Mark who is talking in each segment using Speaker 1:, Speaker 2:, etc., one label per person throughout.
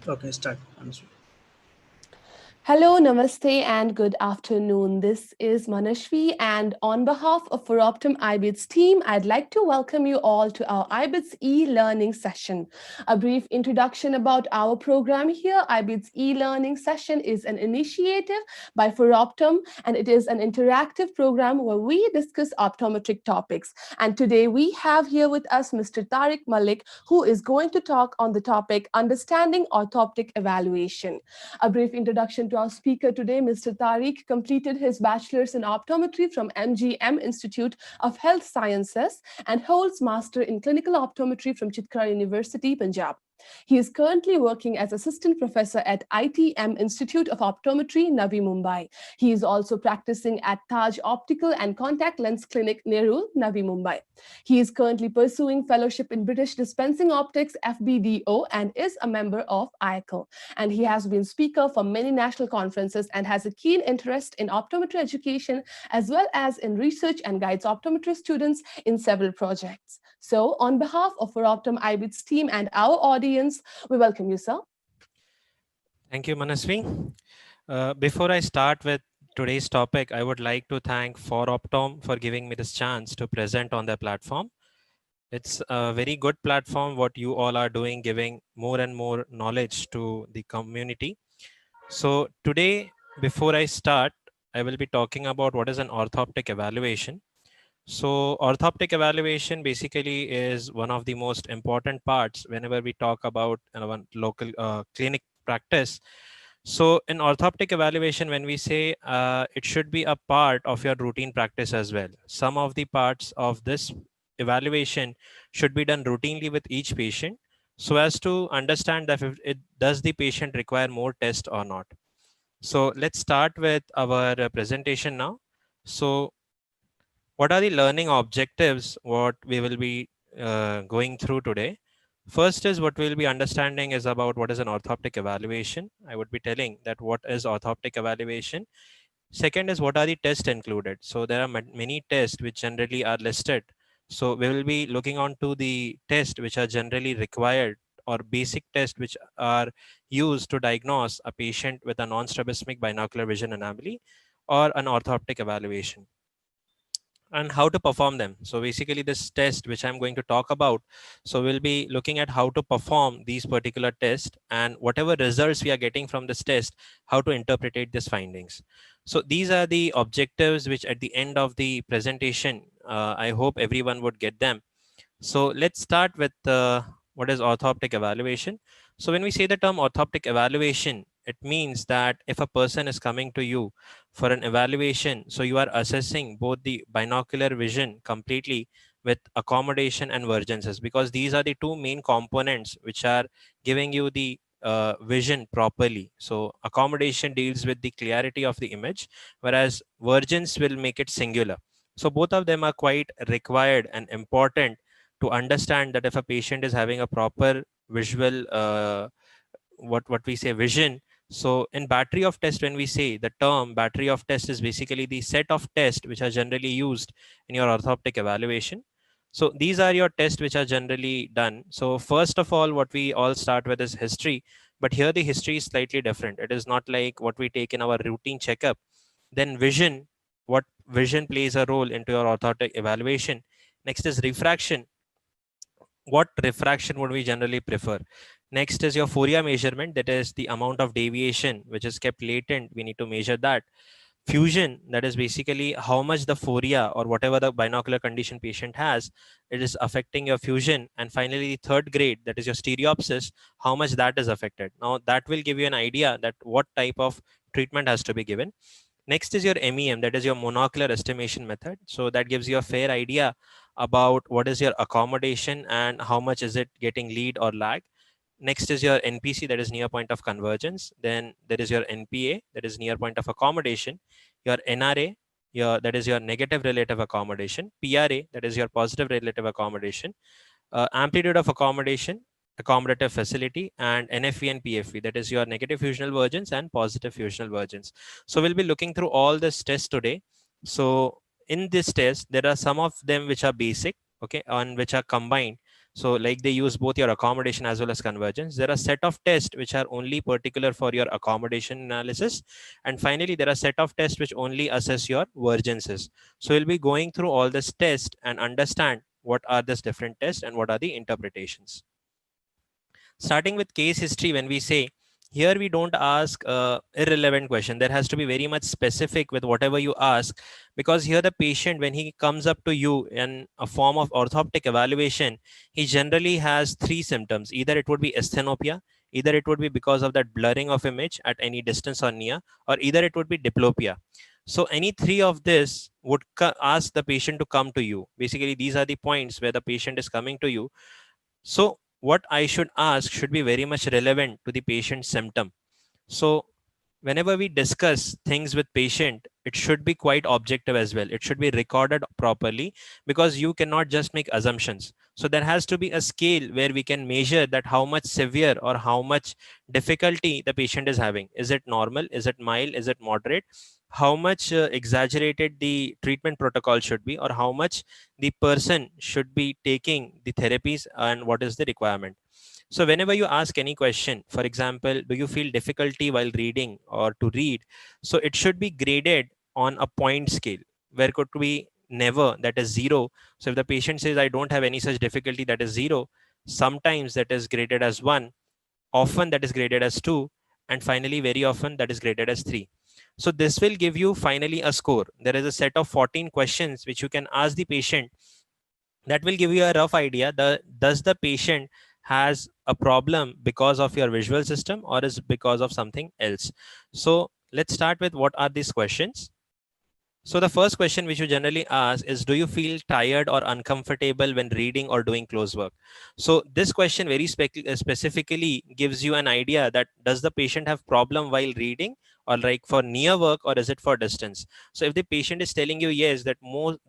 Speaker 1: Okay, start. Honestly.
Speaker 2: Hello, namaste, and good afternoon. This is Manashvi, and on behalf of ForOptom IBITS team, I'd like to welcome you all to our IBITS e-learning session. A brief introduction about our program here. IBITS e-learning session is an initiative by ForOptom, and it is an interactive program where we discuss optometric topics. And today we have here with us Mr. Tarik Mallick, who is going to talk on the topic Understanding Orthoptic Evaluation. A brief introduction to our speaker today. Mr. Tarik completed his bachelor's in optometry from MGM Institute of Health Sciences and holds master in clinical optometry from Chitkara University, Punjab. He is currently working as assistant professor at ITM Institute of Optometry, Navi Mumbai. He is also practicing at Taj Optical and Contact Lens Clinic, Nerul, Navi Mumbai. He is currently pursuing fellowship in British Dispensing Optics, FBDO, and is a member of IACLE. And he has been speaker for many national conferences and has a keen interest in optometry education as well as in research and guides optometry students in several projects. So, on behalf of ForOptom IBITS team and our audience, we welcome you, sir.
Speaker 3: Thank you, Manasvi. Before I start with today's topic, I would like to thank ForOptom for giving me this chance to present on their platform. It's a very good platform, what you all are doing, giving more and more knowledge to the community. So today, before I start, I will be talking about what is an orthoptic evaluation. So orthoptic evaluation basically is one of the most important parts whenever we talk about one local clinic practice. So in orthoptic evaluation, when we say it should be a part of your routine practice as well. Some of the parts of this evaluation should be done routinely with each patient so as to understand that if it does the patient require more test or not. So let's start with our presentation now. So what are the learning objectives what we will be going through today? First is what we'll be understanding is about what is an orthoptic evaluation. I would be telling that what is orthoptic evaluation. Second is what are the tests included. So there are many tests which generally are listed. So we will be looking on to the tests which are generally required or basic tests which are used to diagnose a patient with a non-strabismic binocular vision anomaly or an orthoptic evaluation and how to perform them. So basically this test which I'm going to talk about, so we'll be looking at how to perform these particular tests and whatever results we are getting from this test, how to interpret these findings. So these are the objectives which at the end of the presentation, I hope everyone would get them. So let's start with what is orthoptic evaluation. So when we say the term orthoptic evaluation, it means that if a person is coming to you for an evaluation, so you are assessing both the binocular vision completely with accommodation and vergences, because these are the two main components which are giving you the vision properly. So accommodation deals with the clarity of the image, whereas vergence will make it singular. So both of them are quite required and important to understand that if a patient is having a proper visual what we say vision. So in battery of test, when we say the term battery of test is basically the set of tests which are generally used in your orthoptic evaluation. So these are your tests which are generally done. So first of all, what we all start with is history, but here the history is slightly different. It is not like what we take in our routine checkup. Then vision, what vision plays a role into your orthotic evaluation. Next is refraction. What refraction would we generally prefer? Next is your Phoria measurement, that is the amount of deviation which is kept latent. We need to measure that. Fusion, that is basically how much the Phoria or whatever the binocular condition patient has, it is affecting your fusion. And finally, the third grade, that is your stereopsis, how much that is affected. Now that will give you an idea that what type of treatment has to be given. Next is your MEM, that is your monocular estimation method. So that gives you a fair idea about what is your accommodation and how much is it getting lead or lag. Next is your NPC, that is near point of convergence. Then there is your NPA, that is near point of accommodation. Your NRA, that is your negative relative accommodation. PRA, that is your positive relative accommodation. Amplitude of accommodation, accommodative facility, and NFV and PFV, that is your negative fusional vergence and positive fusional vergence. So we'll be looking through all this tests today. So in this test, there are some of them which are basic, okay, and which are combined. So like they use both your accommodation as well as convergence. There are set of tests which are only particular for your accommodation analysis. And finally, there are set of tests which only assess your vergences. So we'll be going through all this test and understand what are these different tests and what are the interpretations. Starting with case history, when we say here, we don't ask irrelevant question. There has to be very much specific with whatever you ask, because here the patient, when he comes up to you in a form of orthoptic evaluation, he generally has three symptoms. Either it would be asthenopia, either it would be because of that blurring of image at any distance or near, or either it would be diplopia. So any three of this would ask the patient to come to you. Basically, these are the points where the patient is coming to you. So what I should ask should be very much relevant to the patient's symptom. So whenever we discuss things with patient, it should be quite objective as well. It should be recorded properly, because you cannot just make assumptions. So there has to be a scale where we can measure that how much severe or how much difficulty the patient is having. Is it normal? Is it mild? Is it moderate? How much exaggerated the treatment protocol should be, or how much the person should be taking the therapies, and what is the requirement. So whenever you ask any question, for example, do you feel difficulty while reading or to read? So it should be graded on a point scale, where could be never, that is zero. So if the patient says I don't have any such difficulty, that is zero. Sometimes that is graded as one, often that is graded as two, and finally very often that is graded as three. So this will give you finally a score. There is a set of 14 questions which you can ask the patient, that will give you a rough idea. Does the patient has a problem because of your visual system, or is because of something else? So let's start with what are these questions. So the first question which you generally ask is, do you feel tired or uncomfortable when reading or doing close work? So this question very specifically gives you an idea that does the patient have problem while reading, or like for near work, or is it for distance? So if the patient is telling you yes, that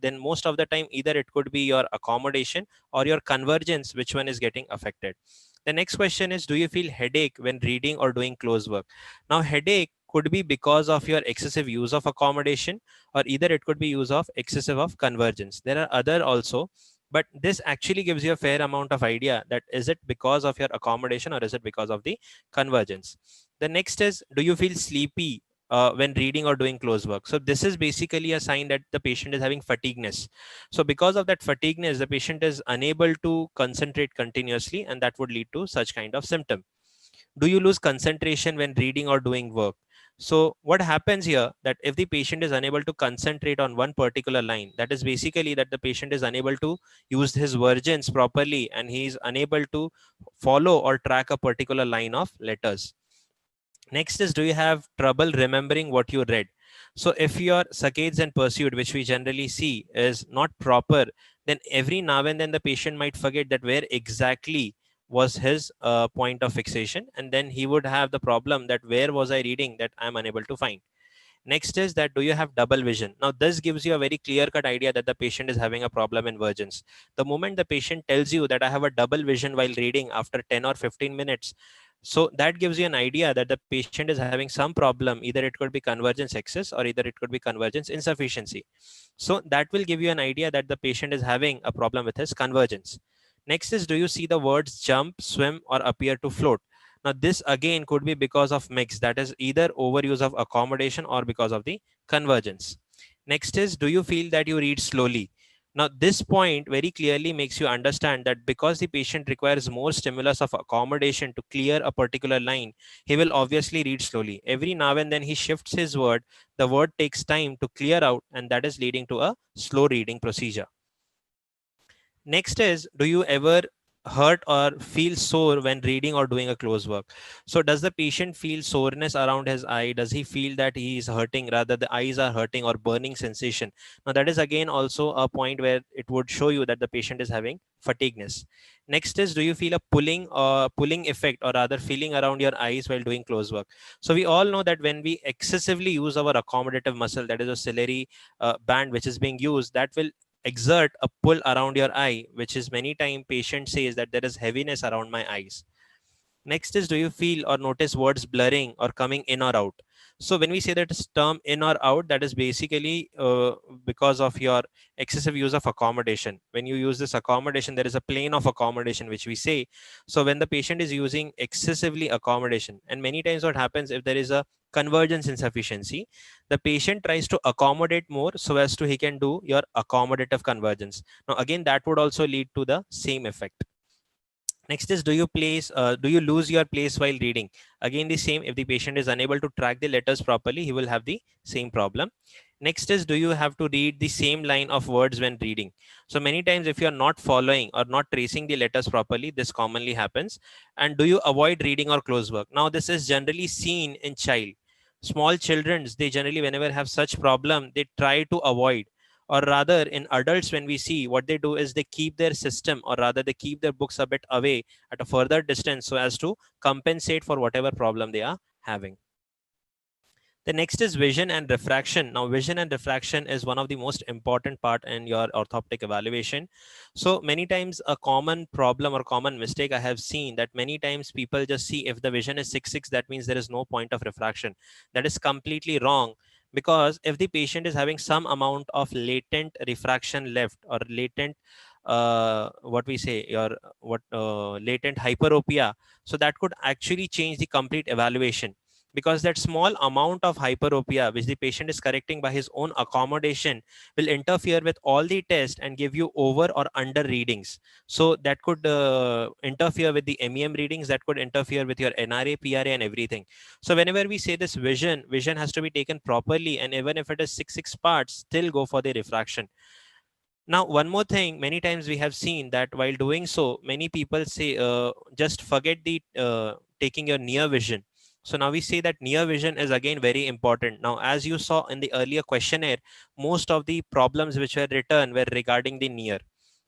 Speaker 3: then most of the time either it could be your accommodation or your convergence, which one is getting affected. The next question is, do you feel headache when reading or doing close work? Now headache could be because of your excessive use of accommodation, or either it could be use of excessive of convergence. There are other also, but this actually gives you a fair amount of idea that is it because of your accommodation, or is it because of the convergence. The next is, do you feel sleepy when reading or doing close work? So this is basically a sign that the patient is having fatigueness. So because of that fatigueness, the patient is unable to concentrate continuously, and that would lead to such kind of symptom. Do you lose concentration when reading or doing work? So what happens here, that if the patient is unable to concentrate on one particular line, that is basically that the patient is unable to use his vergence properly, and he is unable to follow or track a particular line of letters. Next is, do you have trouble remembering what you read? So if your saccades and pursuit, which we generally see, is not proper, then every now and then the patient might forget that where exactly was his point of fixation, and then he would have the problem that where was I reading that I'm unable to find. Next is that, do you have double vision? Now this gives you a very clear cut idea that the patient is having a problem in vergence. The moment the patient tells you that I have a double vision while reading after 10 or 15 minutes, so that gives you an idea that the patient is having some problem. Either it could be convergence excess, or either it could be convergence insufficiency. So that will give you an idea that the patient is having a problem with his convergence. Next is, do you see the words jump, swim, or appear to float? Now this again could be because of mix, that is either overuse of accommodation or because of the convergence. Next is, do you feel that you read slowly? Now this point very clearly makes you understand that because the patient requires more stimulus of accommodation to clear a particular line, he will obviously read slowly. Every now and then he shifts his word, the word takes time to clear out, and that is leading to a slow reading procedure. Next is, do you ever hurt or feel sore when reading or doing a close work? So does the patient feel soreness around his eye? Does he feel that he is hurting, rather the eyes are hurting, or burning sensation? Now that is again also a point where it would show you that the patient is having fatigueness. Next is, do you feel a pulling effect, or rather feeling around your eyes while doing close work? So we all know that when we excessively use our accommodative muscle, that is a ciliary band which is being used, that will exert a pull around your eye, which is many time patient says that there is heaviness around my eyes. Next is, do you feel or notice words blurring or coming in or out? So when we say that it's term in or out, that is basically because of your excessive use of accommodation. When you use this accommodation, there is a plane of accommodation which we say. So when the patient is using excessively accommodation, and many times what happens, if there is a convergence insufficiency, the patient tries to accommodate more so as to he can do your accommodative convergence. Now again, that would also lead to the same effect. Next is, do you lose your place while reading? Again, the same. If the patient is unable to track the letters properly, he will have the same problem. Next is, do you have to read the same line of words when reading? So many times, if you are not following or not tracing the letters properly, this commonly happens. And do you avoid reading or close work? Now this is generally seen in small children. They generally, whenever have such problem, they try to avoid, or rather in adults, when we see, what they do is they keep their system, or rather they keep their books a bit away at a further distance so as to compensate for whatever problem they are having. The next is vision and refraction. Now, vision and refraction is one of the most important part in your orthoptic evaluation. So many times a common problem or common mistake I have seen, that many times people just see if the vision is 6/6, that means there is no point of refraction. That is completely wrong, because if the patient is having some amount of latent refraction left, or latent what we say your what latent hyperopia, so that could actually change the complete evaluation, because that small amount of hyperopia which the patient is correcting by his own accommodation will interfere with all the tests and give you over or under readings. So that could interfere with the MEM readings, that could interfere with your NRA, PRA and everything. So whenever we say this vision has to be taken properly, and even if it is 6/6 parts, still go for the refraction. Now, one more thing, many times we have seen that while doing so, many people say, just forget the taking your near vision. So now we say that near vision is again very important. Now, as you saw in the earlier questionnaire, most of the problems which were written were regarding the near.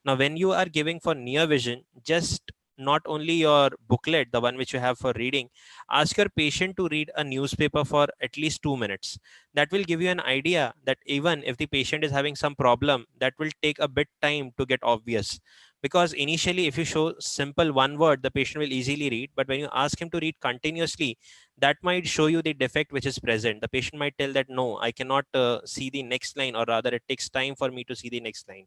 Speaker 3: Now, when you are giving for near vision, just not only your booklet, the one which you have for reading, ask your patient to read a newspaper for at least 2 minutes. That will give you an idea that even if the patient is having some problem, that will take a bit time to get obvious, because initially if you show simple one word, the patient will easily read, but when you ask him to read continuously, that might show you the defect which is present. The patient might tell that no, I cannot see the next line, or rather it takes time for me to see the next line.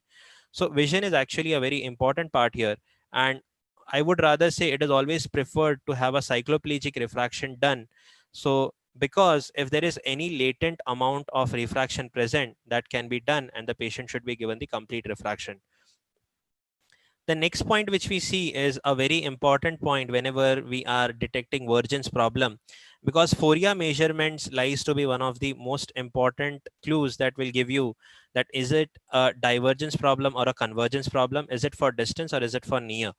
Speaker 3: So vision is actually a very important part here, and I would rather say it is always preferred to have a cycloplegic refraction done. So because if there is any latent amount of refraction present, that can be done, and the patient should be given the complete refraction. The next point which we see is a very important point whenever we are detecting Vergence problem, because Phoria measurements lies to be one of the most important clues that will give you that is it a divergence problem or a convergence problem, is it for distance or is it for near.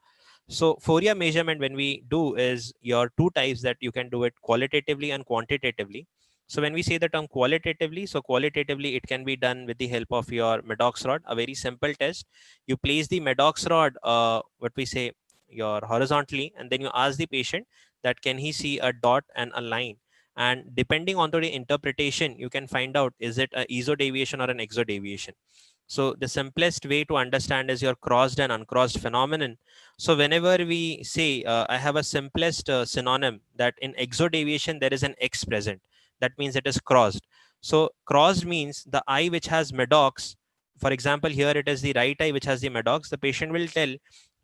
Speaker 3: So Fourier measurement, when we do, is your two types that you can do it qualitatively and quantitatively. So when we say the term qualitatively, so qualitatively it can be done with the help of your Maddox rod, a very simple test. You place the Maddox rod, what we say, your horizontally, and then you ask the patient that can he see a dot and a line. And depending on the interpretation, you can find out is it an iso deviation or an exo deviation. So the simplest way to understand is your crossed and uncrossed phenomenon. So whenever we say, I have a simplest synonym that in exodeviation, there is an X present. That means it is crossed. So crossed means the eye which has Maddox, for example, here it is the right eye which has the Maddox, the patient will tell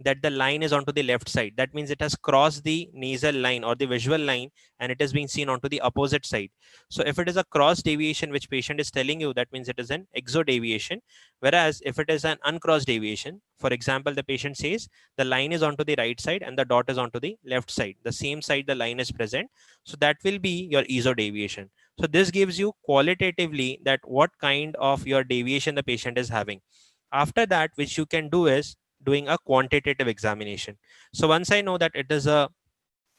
Speaker 3: that the line is onto the left side. That means it has crossed the nasal line or the visual line, and it is being seen onto the opposite side. So if it is a cross deviation which patient is telling you, that means it is an exodeviation. Whereas if it is an uncrossed deviation, for example, the patient says the line is onto the right side and the dot is onto the left side, the same side the line is present, so that will be your iso deviation. So this gives you qualitatively that what kind of your deviation the patient is having. After that, which you can do is doing a quantitative examination. So once I know that it is a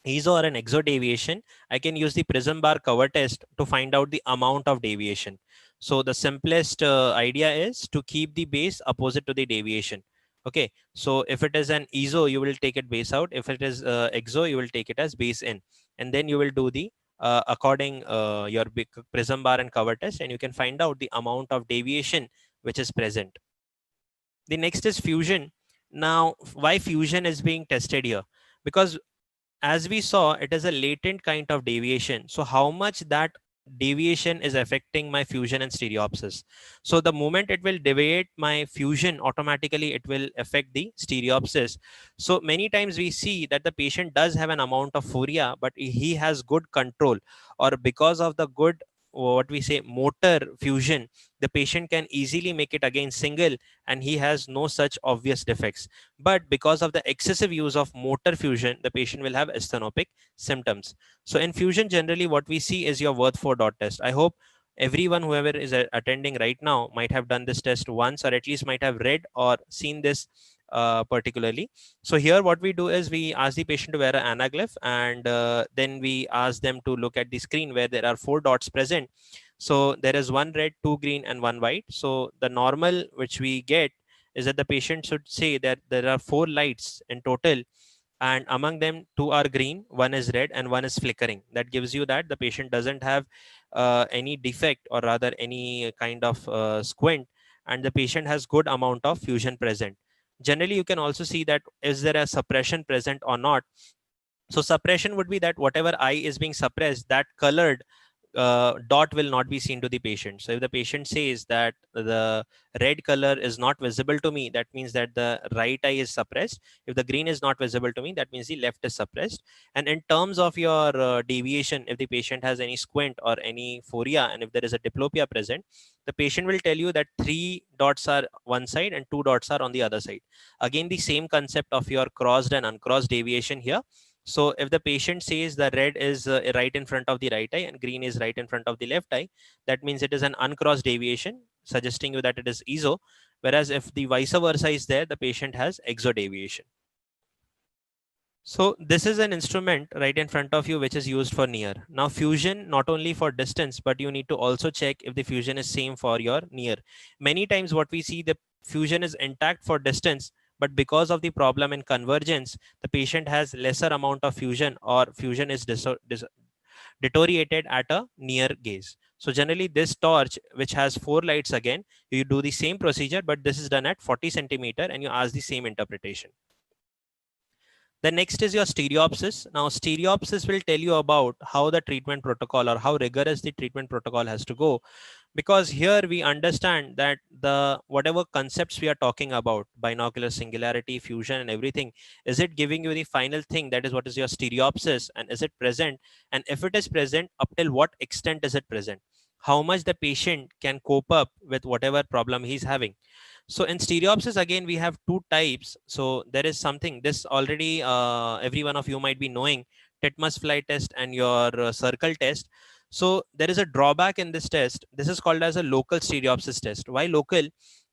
Speaker 3: iso or an exo deviation, I can use the prism bar cover test to find out the amount of deviation. So the simplest idea is to keep the base opposite to the deviation. Okay, so if it is an iso, you will take it base out. If it is exo, you will take it as base in, and then you will do the according your prism bar and cover test, and you can find out the amount of deviation which is present. The next is fusion. Now, why fusion is being tested here? Because as we saw, it is a latent kind of deviation. So how much that deviation is affecting my fusion and stereopsis. So the moment it will deviate my fusion, automatically it will affect the stereopsis. So many times we see that the patient does have an amount of phoria, but he has good control, or because of the good, what we say, motor fusion, the patient can easily make it again single, and he has no such obvious defects. But because of the excessive use of motor fusion, the patient will have asthenopic symptoms. So in fusion, generally what we see is your worth 4 dot test. I hope everyone, whoever is attending right now, might have done this test once, or at least might have read or seen this particularly. So here what we do is we ask the patient to wear an anaglyph, and then we ask them to look at the screen where there are 4 dots present. So there is one red, two green, and one white. So the normal which we get is that the patient should say that there are 4 lights in total, and among them 2 are green, one is red, and one is flickering. That gives you that the patient doesn't have any defect, or rather any kind of squint, and the patient has good amount of fusion present. Generally you can also see that is there a suppression present or not. So suppression would be that whatever eye is being suppressed, that colored dot will not be seen to the patient. So if the patient says that the red color is not visible to me, that means that the right eye is suppressed. If the green is not visible to me, that means the left is suppressed. And in terms of your deviation, if the patient has any squint or any phoria, and if there is a diplopia present, the patient will tell you that 3 dots are one side and 2 dots are on the other side. Again, the same concept of your crossed and uncrossed deviation here. So if the patient says the red is right in front of the right eye and green is right in front of the left eye, that means it is an uncrossed deviation, suggesting you that it is ESO. Whereas if the vice versa is there, the patient has exodeviation. So this is an instrument right in front of you which is used for near. Now fusion, not only for distance, but you need to also check if the fusion is same for your near. Many times what we see, the fusion is intact for distance, but because of the problem in convergence, the patient has lesser amount of fusion, or fusion is deteriorated at a near gaze. So generally this torch, which has 4 lights, again you do the same procedure, but this is done at 40 centimeter, and you ask the same interpretation. The next is your stereopsis. Now, stereopsis will tell you about how the treatment protocol, or how rigorous the treatment protocol has to go, because here we understand that the whatever concepts we are talking about, binocular singularity, fusion, and everything, is it giving you the final thing, that is what is your stereopsis, and is it present? And if it is present, up till what extent is it present? How much the patient can cope up with whatever problem he's having. So in stereopsis, again, we have 2 types. So there is something, this already every one of you might be knowing, Titmus fly test and your circle test. So there is a drawback in this test. This is called as a local stereopsis test. Why local?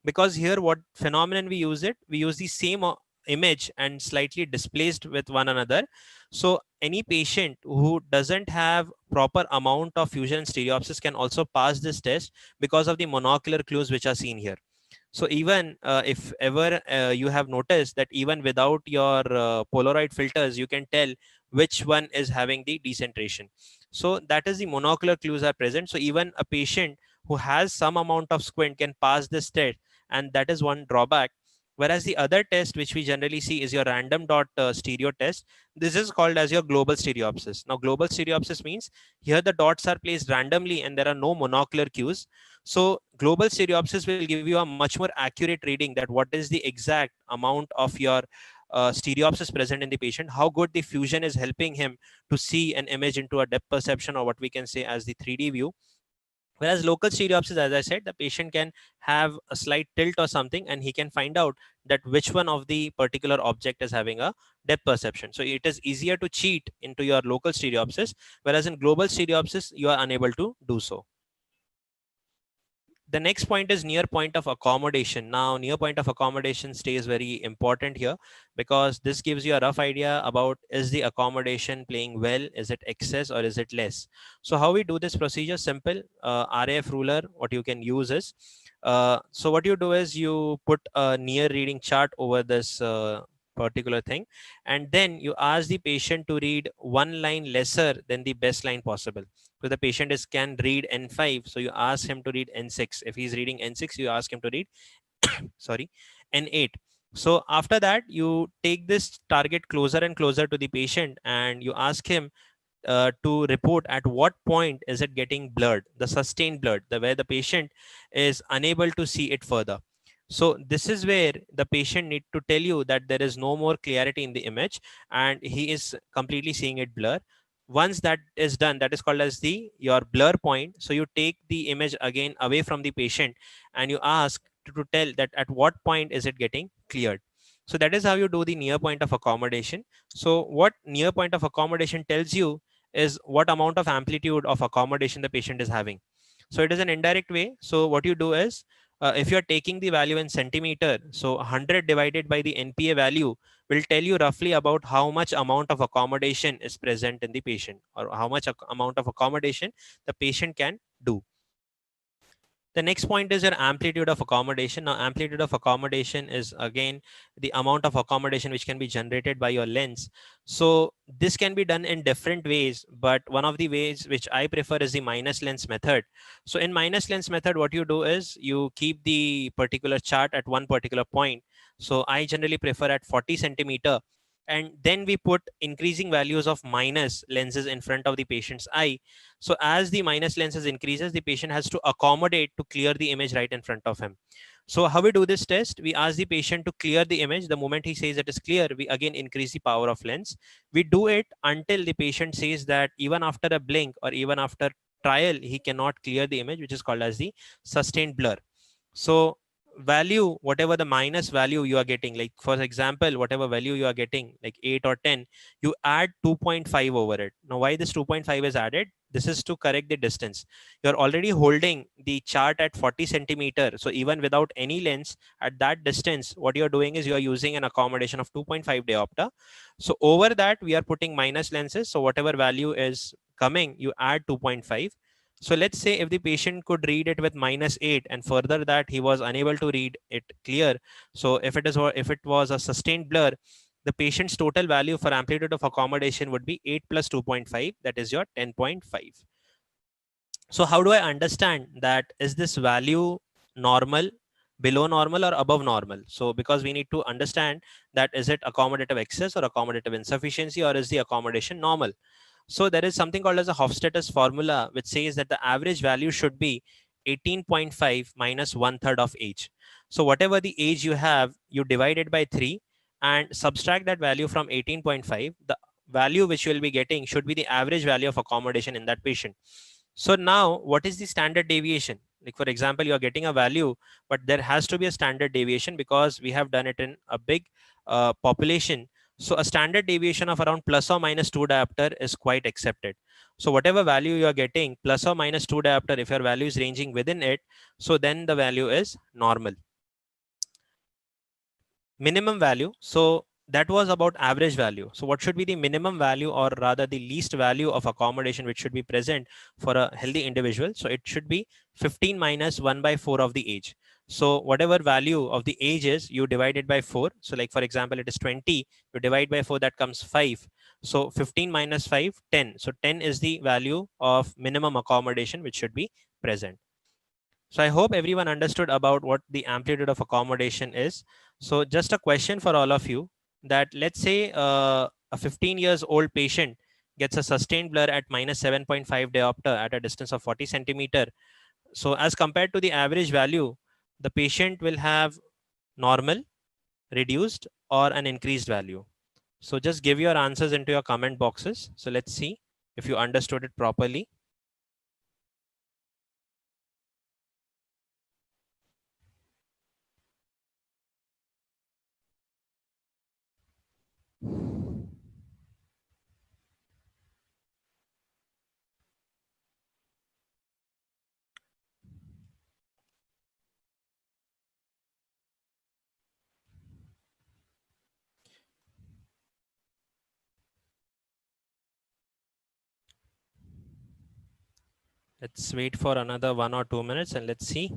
Speaker 3: Because here what phenomenon we use it, we use the same image and slightly displaced with one another. So any patient who doesn't have proper amount of fusion and stereopsis can also pass this test, because of the monocular clues which are seen here. So even if ever you have noticed that even without your Polaroid filters, you can tell which one is having the decentration. So that is the monocular clues are present. So even a patient who has some amount of squint can pass this test, and that is one drawback. Whereas the other test which we generally see is your random dot stereo test. This is called as your global stereopsis. Now global stereopsis means here the dots are placed randomly and there are no monocular cues. So global stereopsis will give you a much more accurate reading that what is the exact amount of your stereopsis present in the patient, how good the fusion is helping him to see an image into a depth perception, or what we can say as the 3D view. Whereas local stereopsis, as I said, the patient can have a slight tilt or something, and he can find out that which one of the particular object is having a depth perception. So it is easier to cheat into your local stereopsis, whereas in global stereopsis, you are unable to do so. The next point is near point of accommodation. Now near point of accommodation stays very important here, because this gives you a rough idea about, is the accommodation playing well, is it excess or is it less. So how we do this procedure? Simple. RAF ruler, what you can use is, so what you do is you put a near reading chart over this particular thing, and then you ask the patient to read one line lesser than the best line possible. So the patient is can read N5, so you ask him to read N6. If he's reading N6, you ask him to read sorry, N8. So after that, you take this target closer and closer to the patient, and you ask him to report at what point is it getting blurred, the sustained blurred, the where the patient is unable to see it further. So this is where the patient need to tell you that there is no more clarity in the image and he is completely seeing it blur. Once that is done, that is called as the your blur point. So you take the image again away from the patient and you ask to tell that at what point is it getting cleared. So that is how you do the near point of accommodation. So what near point of accommodation tells you is what amount of amplitude of accommodation the patient is having. So it is an indirect way. So what you do is, if you're taking the value in centimeter, so 100 divided by the NPA value will tell you roughly about how much amount of accommodation is present in the patient, or how much amount of accommodation the patient can do. The next point is your amplitude of accommodation. Now, amplitude of accommodation is again the amount of accommodation which can be generated by your lens. So this can be done in different ways, but one of the ways which I prefer is the minus lens method. So in minus lens method, what you do is you keep the particular chart at one particular point. So I generally prefer at 40 centimeter, and then we put increasing values of minus lenses in front of the patient's eye. So as the minus lenses increases, the patient has to accommodate to clear the image right in front of him. So how we do this test? We ask the patient to clear the image. The moment he says it is clear, we again increase the power of lens. We do it until the patient says that even after a blink or even after trial, he cannot clear the image, which is called as the sustained blur. So value, whatever the minus value you are getting, like for example, whatever value you are getting, like 8 or 10, you add 2.5 over it. Now, why this 2.5 is added? This is to correct the distance. You're already holding the chart at 40 centimeter. So even without any lens at that distance, what you're doing is you're using an accommodation of 2.5 diopter. So over that, we are putting minus lenses. So whatever value is coming, you add 2.5. So let's say if the patient could read it with -8 and further that he was unable to read it clear. So if it was a sustained blur, the patient's total value for amplitude of accommodation would be 8 plus 2.5, that is your 10.5. So how do I understand that is this value normal, below normal, or above normal? So because we need to understand that is it accommodative excess or accommodative insufficiency, or is the accommodation normal? So there is something called as a Hofstadter's formula, which says that the average value should be 18.5 minus 1/3 of age. So whatever the age you have, you divide it by 3 and subtract that value from 18.5. The value which you will be getting should be the average value of accommodation in that patient. So now what is the standard deviation? Like for example, you are getting a value, but there has to be a standard deviation because we have done it in a big population. So a standard deviation of around plus or minus 2 diopter is quite accepted. So whatever value you are getting, plus or minus 2 diopter, if your value is ranging within it, so then the value is normal. Minimum value. So that was about average value. So what should be the minimum value, or rather the least value of accommodation which should be present for a healthy individual? So it should be 15 minus 1/4 of the age. So whatever value of the age is, you divide it by 4. So like for example, it is 20, you divide by 4, that comes 5. So 15 minus 5, 10. So 10 is the value of minimum accommodation which should be present. So I hope everyone understood about what the amplitude of accommodation is. So just a question for all of you, that let's say a 15 years old patient gets a sustained blur at -7.5 diopter at a distance of 40 centimeter. So as compared to the average value, the patient will have normal, reduced, or an increased value. So just give your answers into your comment boxes. So let's see if you understood it properly. Let's wait for another 1 or 2 minutes and let's see.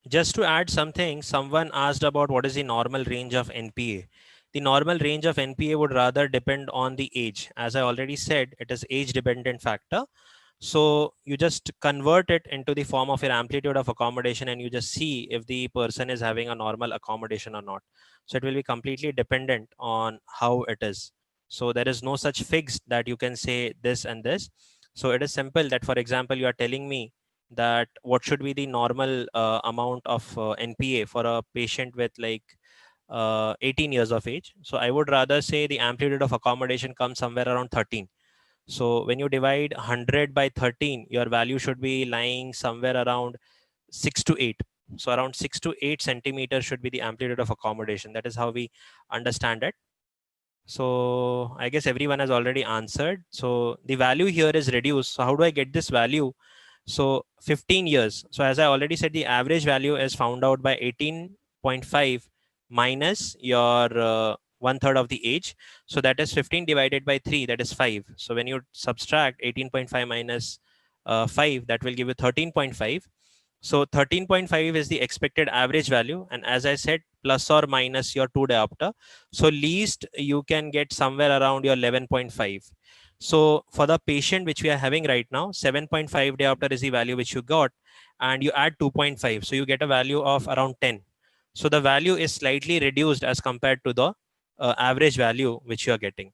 Speaker 3: Just to add something, someone asked about what is the normal range of NPA. The normal range of NPA would rather depend on the age. As I already said, it is age dependent factor. So you just convert it into the form of your amplitude of accommodation, and you just see if the person is having a normal accommodation or not. So it will be completely dependent on how it is. So there is no such fixed that you can say this and this. So it is simple that, for example, you are telling me that what should be the normal amount of NPA for a patient with like 18 years of age. So I would rather say the amplitude of accommodation comes somewhere around 13. So when you divide 100 by 13, your value should be lying somewhere around 6 to 8. So around 6 to 8 centimeters should be the amplitude of accommodation. That is how we understand it. So I guess everyone has already answered. So the value here is reduced. So how do I get this value? So 15 years. So as I already said, the average value is found out by 18.5 minus your 1/3 of the age. So that is 15 divided by 3, that is 5. So when you subtract 18.5 minus 5, that will give you 13.5. So 13.5 is the expected average value. And as I said, plus or minus your 2 diopter. So least you can get somewhere around your 11.5. So for the patient which we are having right now, 7.5 diopter is the value which you got, and you add 2.5. So you get a value of around 10. So the value is slightly reduced as compared to the average value which you are getting.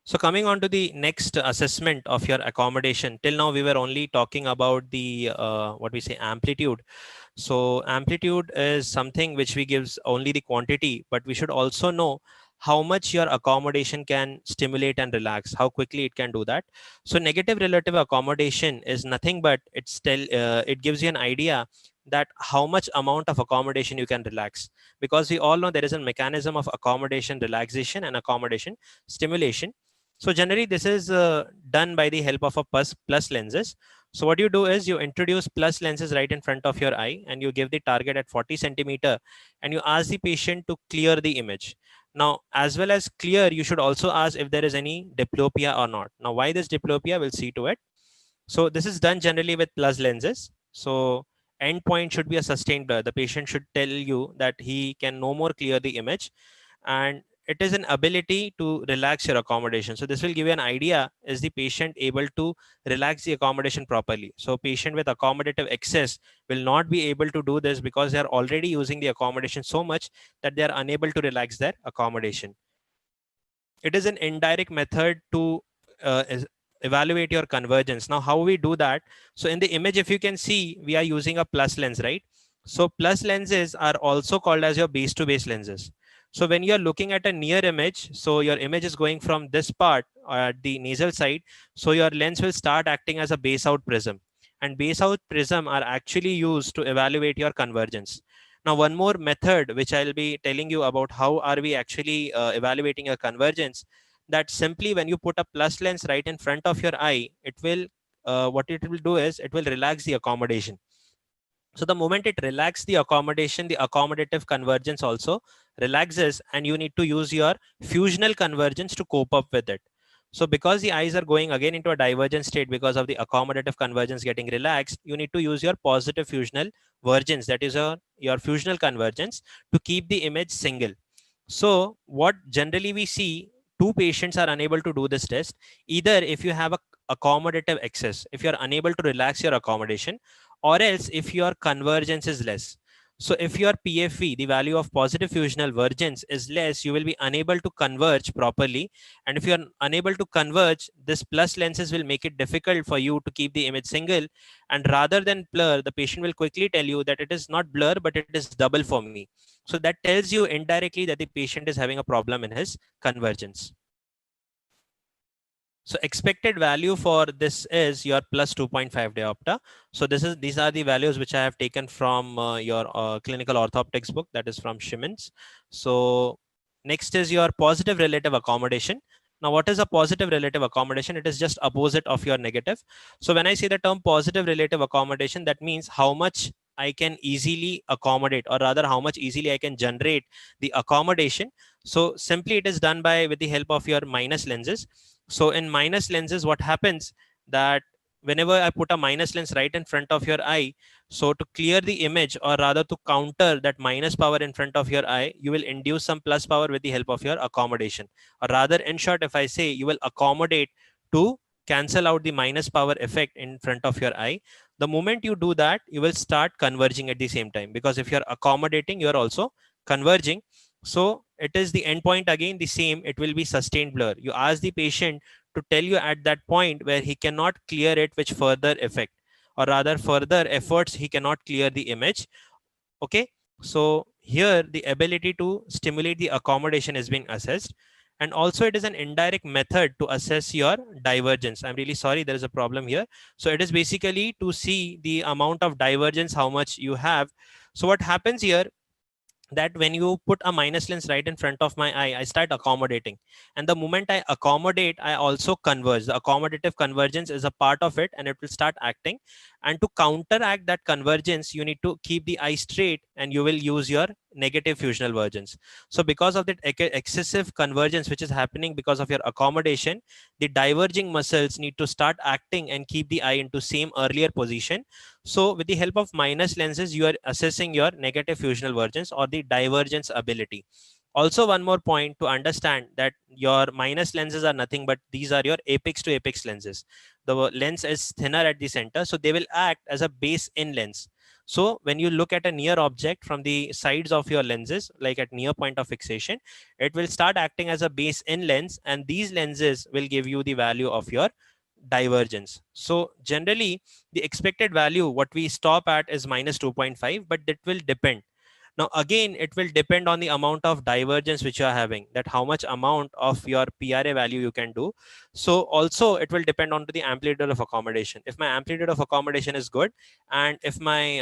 Speaker 3: So coming on to the next assessment of your accommodation, till now we were only talking about the what we say amplitude. So amplitude is something which we gives only the quantity, but we should also know how much your accommodation can stimulate and relax, how quickly it can do that. So negative relative accommodation is nothing but it gives you an idea that how much amount of accommodation you can relax, because we all know there is a mechanism of accommodation relaxation and accommodation stimulation. So generally this is done by the help of a plus lenses. So what you do is you introduce plus lenses right in front of your eye, and you give the target at 40 centimeter, and you ask the patient to clear the image. Now, as well as clear, you should also ask if there is any diplopia or not. Now, why this diplopia, we'll see to it. So this is done generally with plus lenses. So endpoint should be a sustained blur. The patient should tell you that he can no more clear the image, and it is an ability to relax your accommodation. So this will give you an idea, is the patient able to relax the accommodation properly? So patient with accommodative excess will not be able to do this because they are already using the accommodation so much that they are unable to relax their accommodation. It is an indirect method to evaluate your convergence. Now how we do that? So in the image, if you can see, we are using a plus lens, right? So plus lenses are also called as your base to base lenses. So when you're looking at a near image, so your image is going from this part at the nasal side, so your lens will start acting as a base out prism, and base out prism are actually used to evaluate your convergence. Now, one more method which I'll be telling you about how are we actually evaluating a convergence, that simply when you put a plus lens right in front of your eye, it will, what it will do is it will relax the accommodation. So the moment it relaxes the accommodation, the accommodative convergence also relaxes, and you need to use your fusional convergence to cope up with it. So because the eyes are going again into a divergent state because of the accommodative convergence getting relaxed, you need to use your positive fusional vergence, that is your fusional convergence, to keep the image single. So what generally we see, two patients are unable to do this test. Either if you have a accommodative excess, if you are unable to relax your accommodation, or else if your convergence is less. So if your PFV, the value of positive fusional vergence, is less, you will be unable to converge properly. And if you are unable to converge, this plus lenses will make it difficult for you to keep the image single. And rather than blur, the patient will quickly tell you that it is not blur, but it is double for me. So that tells you indirectly that the patient is having a problem in his convergence. So expected value for this is your plus 2.5 diopter. So these are the values which I have taken from your clinical orthoptics book, that is from Shimon's. So next is your positive relative accommodation. Now, what is a positive relative accommodation? It is just opposite of your negative. So when I say the term positive relative accommodation, that means how much I can easily accommodate, or rather how much easily I can generate the accommodation. So simply it is done by with the help of your minus lenses. So in minus lenses, what happens that whenever I put a minus lens right in front of your eye, so to clear the image, or rather to counter that minus power in front of your eye, you will induce some plus power with the help of your accommodation. Or rather, in short, if I say, you will accommodate to cancel out the minus power effect in front of your eye. The moment you do that, you will start converging at the same time, because if you're accommodating, you're also converging. So it is the endpoint again the same, it will be sustained blur. You ask the patient to tell you at that point where he cannot clear it, which further effect, or rather further efforts, he cannot clear the image. Okay, so here the ability to stimulate the accommodation is being assessed, and also it is an indirect method to assess your divergence. I'm really sorry, there is a problem here. So it is basically to see the amount of divergence, how much you have. So what happens here, that when you put a minus lens right in front of my eye, I start accommodating, and the moment I accommodate, I also converge. The accommodative convergence is a part of it, and it will start acting. And to counteract that convergence, you need to keep the eye straight, and you will use your negative fusional vergence. So because of that excessive convergence which is happening because of your accommodation, the diverging muscles need to start acting and keep the eye into same earlier position. So with the help of minus lenses, you are assessing your negative fusional vergence or the divergence ability. Also, one more point to understand, that your minus lenses are nothing but these are your apex to apex lenses. The lens is thinner at the center, so they will act as a base in lens. So when you look at a near object from the sides of your lenses, like at near point of fixation, it will start acting as a base in lens, and these lenses will give you the value of your divergence. So generally, the expected value what we stop at is minus 2.5, but that will depend. Now again, it will depend on the amount of divergence which you are having, that how much amount of your PRA value you can do. So also it will depend on to the amplitude of accommodation. If my amplitude of accommodation is good, and if my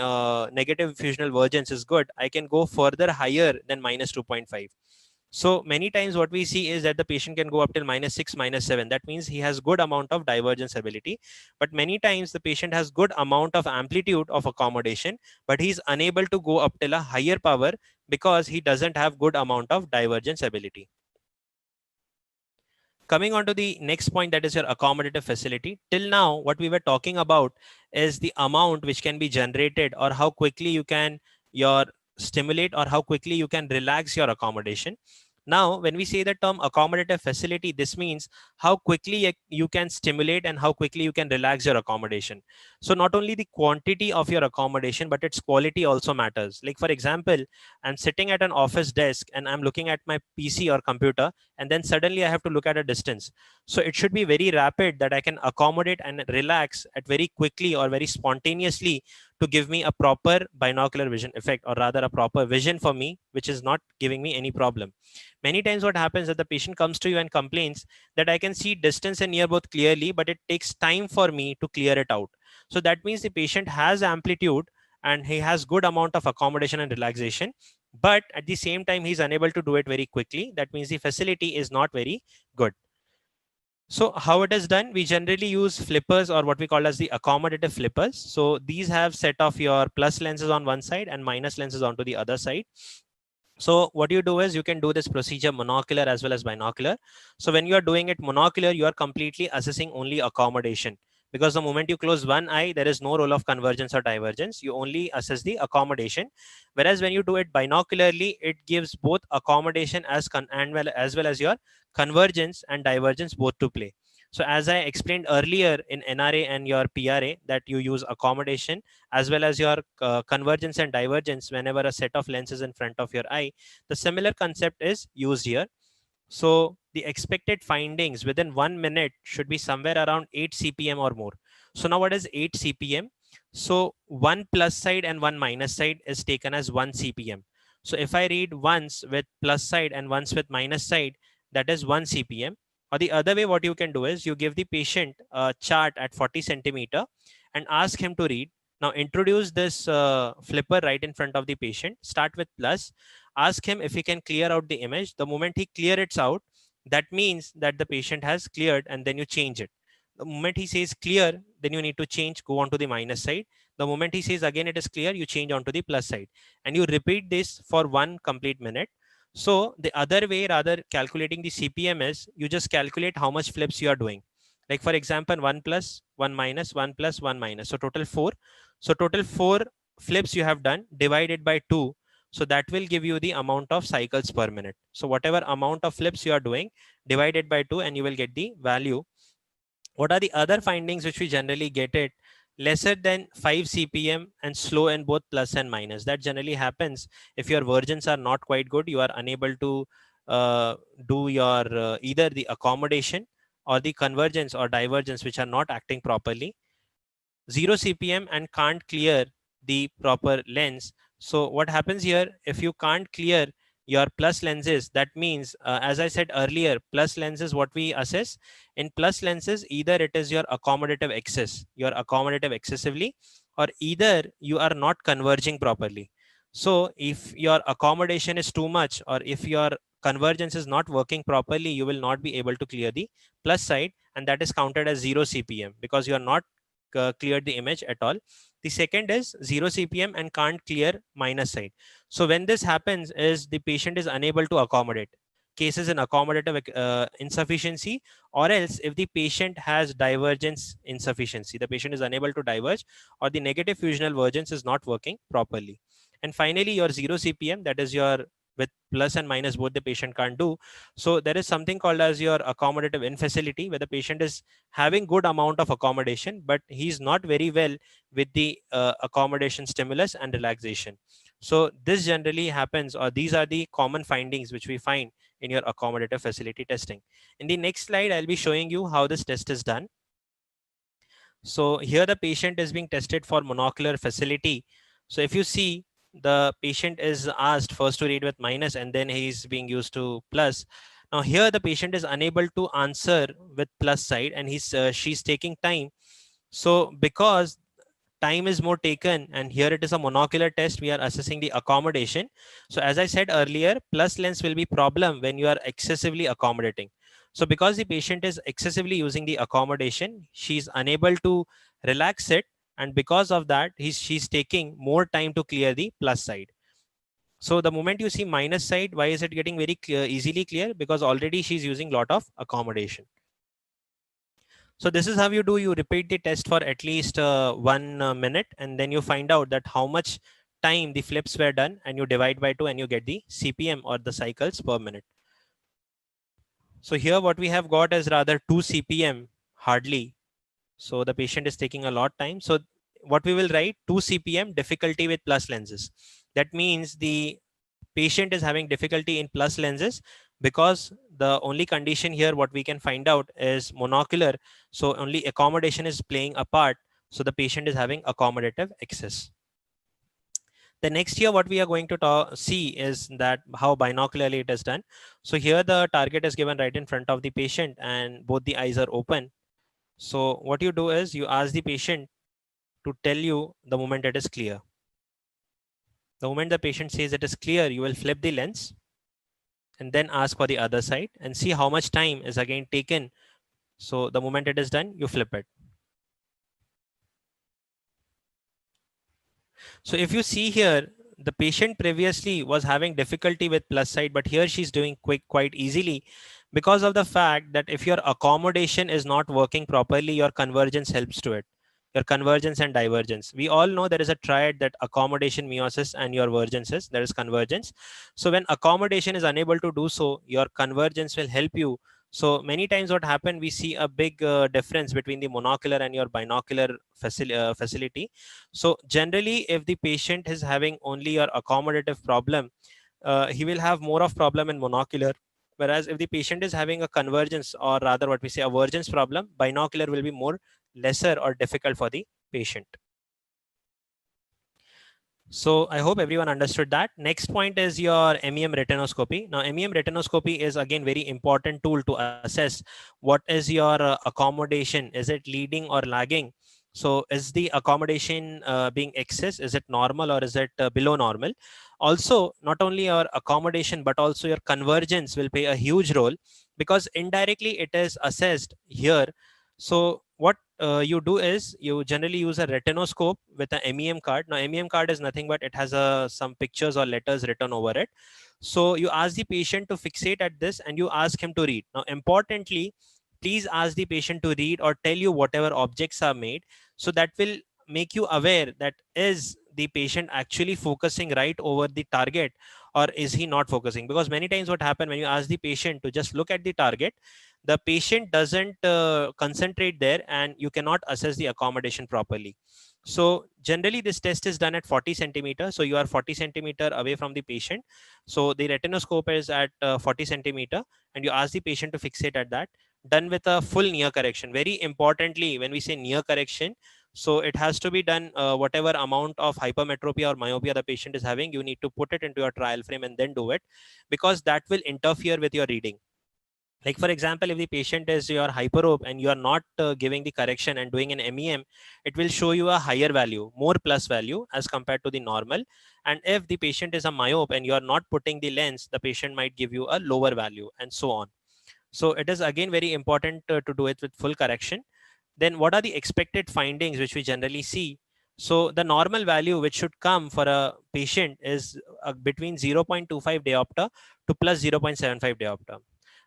Speaker 3: negative fusional vergence is good, I can go further higher than minus 2.5. So many times what we see is that the patient can go up till minus 6, minus 7. That means he has good amount of divergence ability. But many times the patient has good amount of amplitude of accommodation, but he's unable to go up till a higher power because he doesn't have good amount of divergence ability. Coming on to the next point, that is your accommodative facility. Till now, what we were talking about is the amount which can be generated, or how quickly you can your stimulate, or how quickly you can relax your accommodation. Now, when we say the term accommodative facility, this means how quickly you can stimulate and how quickly you can relax your accommodation. So not only the quantity of your accommodation, but its quality also matters. Like for example, I'm sitting at an office desk and I'm looking at my PC or computer, and then suddenly I have to look at a distance. So it should be very rapid, that I can accommodate and relax at very quickly or very spontaneously, to give me a proper binocular vision effect, or rather a proper vision for me, which is not giving me any problem. Many times what happens, that the patient comes to you and complains that I can see distance and near both clearly, but it takes time for me to clear it out. So that means the patient has amplitude and he has good amount of accommodation and relaxation, but at the same time he's unable to do it very quickly. That means the facility is not very good. So how it is done, we generally use flippers, or what we call as the accommodative flippers. So these have set of your plus lenses on one side and minus lenses onto the other side. So what you do is you can do this procedure monocular as well as binocular. So when you are doing it monocular, you are completely assessing only accommodation, because the moment you close one eye, there is no role of convergence or divergence. You only assess the accommodation. Whereas when you do it binocularly, it gives both accommodation as well as your convergence and divergence both to play. So as I explained earlier in NRA and your PRA, that you use accommodation as well as your convergence and divergence whenever a set of lenses in front of your eye, the similar concept is used here. So the expected findings within 1 minute should be somewhere around 8 CPM or more. So now what is 8 CPM? So one plus side and one minus side is taken as 1 CPM. So if I read once with plus side and once with minus side, that is 1 CPM. Or the other way, what you can do is you give the patient a chart at 40 centimeter and ask him to read. Now introduce this flipper right in front of the patient. Start with plus. Ask him if he can clear out the image. The moment he clear it out, that means that the patient has cleared, and then you change it. The moment he says clear, then you need to change, go on to the minus side. The moment he says again it is clear, you change on to the plus side. And you repeat this for 1 complete minute. So the other way, rather calculating the CPM, is you just calculate how much flips you are doing. Like for example, 1 plus, 1 minus, 1 plus, 1 minus. So total 4. So total 4 flips you have done divided by 2. So that will give you the amount of cycles per minute. So whatever amount of flips you are doing, divided by 2, and you will get the value. What are the other findings which we generally get it? Lesser than 5 cpm and slow in both plus and minus. That generally happens if your vergence are not quite good. You are unable to do your either the accommodation or the convergence or divergence, which are not acting properly. 0 cpm and can't clear the proper lens. So what happens here, if you can't clear your plus lenses, that means as I said earlier, plus lenses, what we assess in plus lenses, either it is your accommodative excess, your accommodative excessively, or either you are not converging properly. So if your accommodation is too much, or if your convergence is not working properly, you will not be able to clear the plus side, and that is counted as 0 cpm because you are not cleared the image at all. The second is 0 cpm and can't clear minus side. So when this happens is the patient is unable to accommodate. Cases in accommodative insufficiency, or else if the patient has divergence insufficiency, the patient is unable to diverge, or the negative fusional vergence is not working properly. And finally, your 0 cpm, that is your with plus and minus both the patient can't do. So there is something called as your accommodative infacility, where the patient is having good amount of accommodation, but he's not very well with the accommodation stimulus and relaxation. So this generally happens, or these are the common findings which we find in your accommodative facility testing. In the next slide, I'll be showing you how this test is done. So here the patient is being tested for monocular facility. So if you see, the patient is asked first to read with minus and then he's being used to plus. Now here the patient is unable to answer with plus side, and she's taking time. So because time is more taken, and here it is a monocular test, we are assessing the accommodation. So as I said earlier, plus lens will be problem when you are excessively accommodating. So because the patient is excessively using the accommodation, she's unable to relax it, and because of that she's taking more time to clear the plus side. So the moment you see minus side, why is it getting very clear, easily clear? Because already she's using lot of accommodation. So this is how you do. You repeat the test for at least 1 minute, and then you find out that how much time the flips were done, and you divide by 2 and you get the CPM, or the cycles per minute. So here what we have got is rather 2 CPM hardly. So the patient is taking a lot time. So what we will write, 2 CPM difficulty with plus lenses. That means the patient is having difficulty in plus lenses, because the only condition here what we can find out is monocular. So only accommodation is playing a part. So the patient is having accommodative excess. The next here what we are going to see is that how binocularly it is done. So here the target is given right in front of the patient and both the eyes are open. So what you do is you ask the patient to tell you the moment it is clear. The moment the patient says it is clear, you will flip the lens and then ask for the other side and see how much time is again taken. So the moment it is done, you flip it. So if you see here, the patient previously was having difficulty with plus side, but here she's doing quite easily, because of the fact that if your accommodation is not working properly, your convergence helps to it. Your convergence and divergence. We all know there is a triad, that accommodation, meiosis, and your vergences. There is convergence. So when accommodation is unable to do so, your convergence will help you. So many times what happened, we see a big difference between the monocular and your binocular facility. So generally, if the patient is having only your accommodative problem, he will have more of problem in monocular. Whereas if the patient is having a convergence, or rather what we say a vergence problem, binocular will be more lesser or difficult for the patient. So I hope everyone understood that. Next point is your MEM retinoscopy. Now MEM retinoscopy is again very important tool to assess what is your accommodation. Is it leading or lagging? So is the accommodation being excess? Is it normal, or is it below normal? Also, not only your accommodation, but also your convergence will play a huge role, because indirectly it is assessed here. So what you do is you generally use a retinoscope with a MEM card. Now MEM card is nothing but it has some pictures or letters written over it. So you ask the patient to fixate at this and you ask him to read. Now importantly, please ask the patient to read or tell you whatever objects are made. So that will make you aware that is the patient actually focusing right over the target, or is he not focusing. Because many times what happen, when you ask the patient to just look at the target, the patient doesn't concentrate there, and you cannot assess the accommodation properly. So generally this test is done at 40 centimeter. So you are 40 centimeter away from the patient. So the retinoscope is at 40 centimeter, and you ask the patient to fixate at that, done with a full near correction. Very importantly, when we say near correction, so it has to be done, whatever amount of hypermetropia or myopia the patient is having, you need to put it into your trial frame and then do it, because that will interfere with your reading. Like for example, if the patient is your hyperope and you are not giving the correction and doing an MEM, it will show you a higher value, more plus value as compared to the normal. And if the patient is a myope and you are not putting the lens, the patient might give you a lower value, and so on. So it is again very important to do it with full correction. Then what are the expected findings which we generally see? So the normal value which should come for a patient is between 0.25 diopter to plus 0.75 diopter.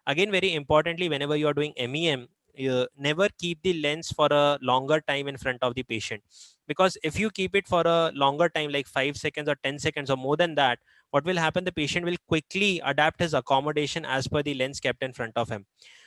Speaker 3: Again, very importantly, whenever you are doing MEM, you never keep the lens for a longer time in front of the patient, because if you keep it for a longer time, like 5 seconds or 10 seconds or more than that, what will happen? The patient will quickly adapt his accommodation as per the lens kept in front of him.